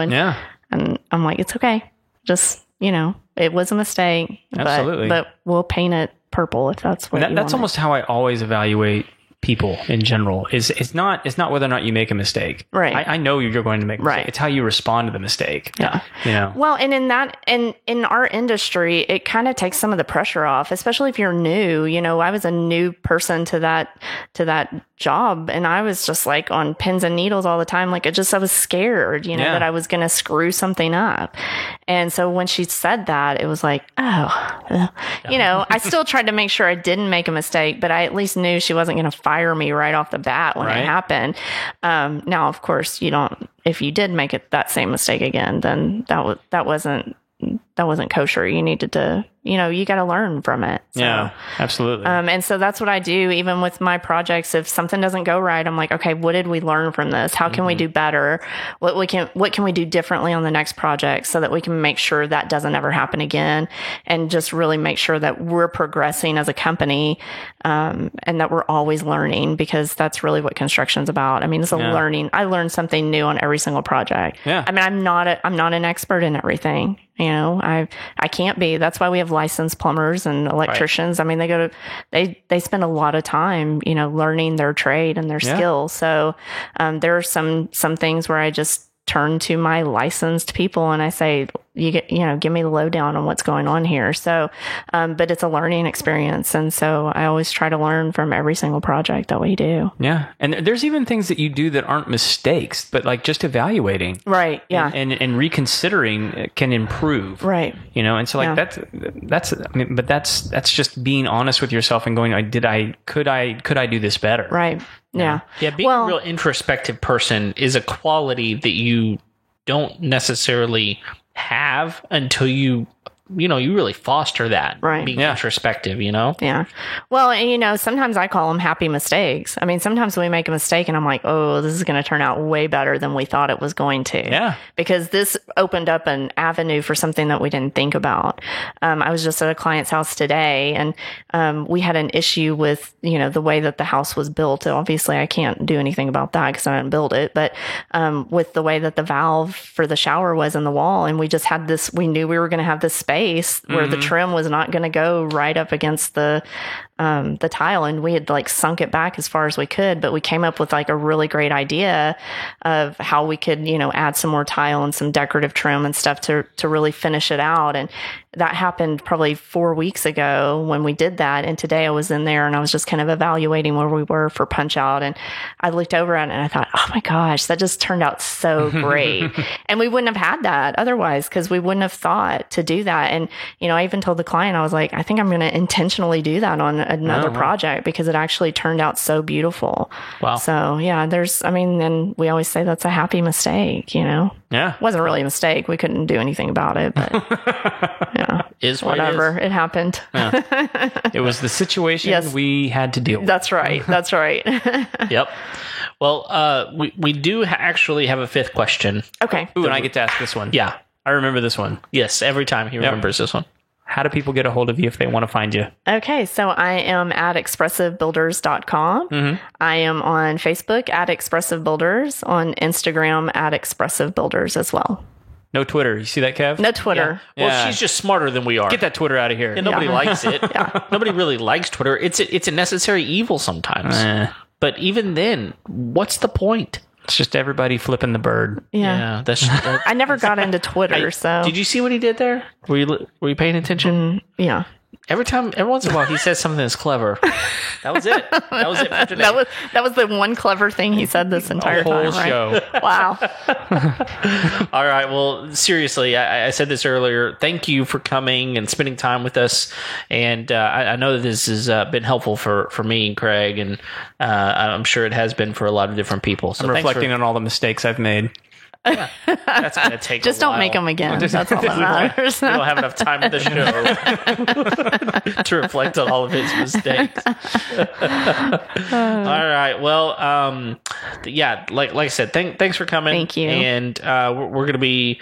C: And I'm like, it's okay. Just, it was a mistake.
B: Absolutely.
C: But we'll paint it purple if that's what you want.
B: That's almost how I always evaluate people in general. It's not whether or not you make a mistake.
C: Right.
B: I know you're going to make a mistake.
C: Right.
B: It's how you respond to the mistake.
C: Yeah. Well, and in our industry, it kind of takes some of the pressure off, especially if you're new. I was a new person to that job, and I was just like on pins and needles all the time. Like I was scared, that I was going to screw something up. And so when she said that, it was like, I still tried to make sure I didn't make a mistake, but I at least knew she wasn't going to fire me right off the bat when it happened. Now, of course, if you did make that same mistake again, then that wasn't kosher. You needed to, you got to learn from it. So,
B: yeah, absolutely.
C: And so that's what I do. Even with my projects, if something doesn't go right, I'm like, okay, what did we learn from this? How can we do better? What can we do differently on the next project so that we can make sure that doesn't ever happen again, and just really make sure that we're progressing as a company, and that we're always learning, because that's really what construction's about. I mean, it's learning. I learn something new on every single project.
B: Yeah.
C: I mean, I'm not an expert in everything. I can't be. That's why we have licensed plumbers and electricians. Right. I mean, they spend a lot of time, learning their trade and their skills. So, there are some things where I just turn to my licensed people and I say, give me the lowdown on what's going on here. So, but it's a learning experience. And so I always try to learn from every single project that we do.
B: Yeah. And there's even things that you do that aren't mistakes, but like just evaluating.
C: Right. Yeah.
B: And reconsidering can improve.
C: Right.
B: And so like that's just being honest with yourself and going, could I do this better?
C: Right. Yeah.
A: Yeah. Being a real introspective person is a quality that you don't necessarily have until you really foster that,
C: right?
A: Being introspective,
C: Yeah. Well, and sometimes I call them happy mistakes. I mean, sometimes we make a mistake and I'm like, oh, this is going to turn out way better than we thought it was going to.
B: Yeah.
C: Because this opened up an avenue for something that we didn't think about. I was just at a client's house today, and we had an issue with, the way that the house was built. Obviously, I can't do anything about that because I didn't build it, but with the way that the valve for the shower was in the wall, and we just had this, we knew we were going to have this space where the trim was not going to go right up against the tile, and we had like sunk it back as far as we could, but we came up with like a really great idea of how we could, add some more tile and some decorative trim and stuff to really finish it out. And that happened probably 4 weeks ago when we did that. And today I was in there and I was just kind of evaluating where we were for punch out. And I looked over at it and I thought, oh my gosh, that just turned out so great. And we wouldn't have had that otherwise, because we wouldn't have thought to do that. And, I even told the client, I was like, I think I'm going to intentionally do that on another project because it actually turned out so beautiful.
A: Wow.
C: So yeah, and we always say that's a happy mistake, Yeah. It wasn't really a mistake. We couldn't do anything about it, but
A: is what
C: whatever.
A: It is.
C: It happened.
B: Yeah. It was the situation we had to deal with.
C: That's right. That's right.
A: Yep. Well, we do actually have a fifth question.
C: Okay.
B: Ooh, and I get to ask this one.
A: Yeah.
B: I remember this one.
A: Yes. Every time he remembers this one.
B: How do people get a hold of you if they want to find you?
C: Okay, so I am at expressivebuilders.com. Mm-hmm. I am on Facebook at Expressive Builders, on Instagram at Expressive Builders as well.
B: No Twitter. You see that, Kev?
C: No Twitter.
A: Yeah. Well, she's just smarter than we are.
B: Get that Twitter out of here.
A: And nobody likes it. Nobody really likes Twitter. It's a necessary evil sometimes. But even then, what's the point?
B: It's just everybody flipping the bird.
C: Yeah. I never got into Twitter, so.
A: Did you see what he did there? Were you paying attention?
C: Yeah.
A: Every once in a while, he says something that's clever. That was it. That was it for today.
C: That was the one clever thing he said this entire
B: whole
C: time,
B: show.
C: Right? Wow.
A: All right. Well, seriously, I said this earlier. Thank you for coming and spending time with us. And I know that this has been helpful for me and Craig, and I'm sure it has been for a lot of different people. So
B: I'm reflecting on all the mistakes I've made.
A: Yeah, that's going to take
C: just
A: a while.
C: Don't make them again. That's all that matters.
A: We don't have enough time in the show to reflect on all of his mistakes. All right. Well, yeah, like I said, thanks for coming.
C: Thank you.
A: And we're going to be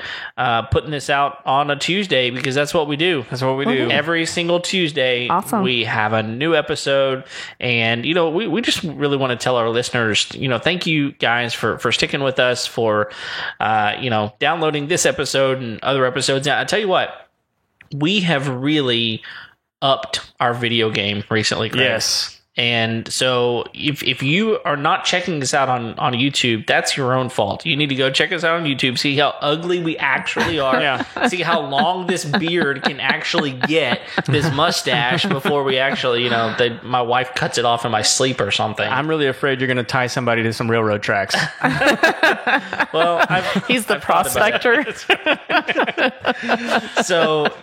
A: putting this out on a Tuesday because that's what we do.
B: That's what we do.
A: Every single Tuesday,
C: Awesome.
A: we have a new episode. And, we just really want to tell our listeners, thank you guys for sticking with us, for, downloading this episode and other episodes. Now, I tell you what, we have really upped our video game recently, Craig.
B: Yes.
A: And so if you are not checking us out on YouTube, that's your own fault. You need to go check us out on YouTube, see how ugly we actually are,
B: Yeah.
A: see how long this beard can actually get, this mustache, before we actually, my wife cuts it off in my sleep or something.
B: I'm really afraid you're going to tie somebody to some railroad tracks.
A: Well,
C: He's the
A: I've thought about
C: prospector.
A: So,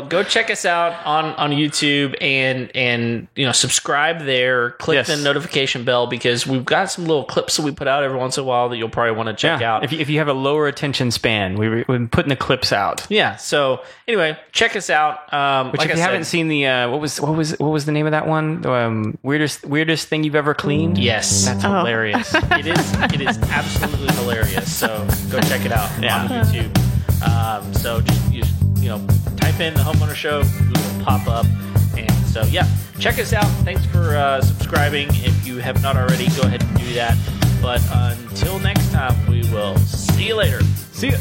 A: go check us out on YouTube and subscribe there. Click
B: Yes.
A: the notification bell because we've got some little clips that we put out every once in a while that you'll probably want to check out.
B: If you have a lower attention span, we've been putting the clips out.
A: Yeah. So anyway, check us out.
B: Which,
A: like
B: if
A: I
B: you
A: said,
B: haven't seen the what was the name of that one? Weirdest thing you've ever cleaned.
A: yes,
B: That's hilarious.
A: it is absolutely hilarious. So go check it out on YouTube. So just type in the Homeowner Show, it will pop up. And so check us out. Thanks for subscribing. If you have not already, go ahead and do that. But until next time, we will see you later.
B: See ya.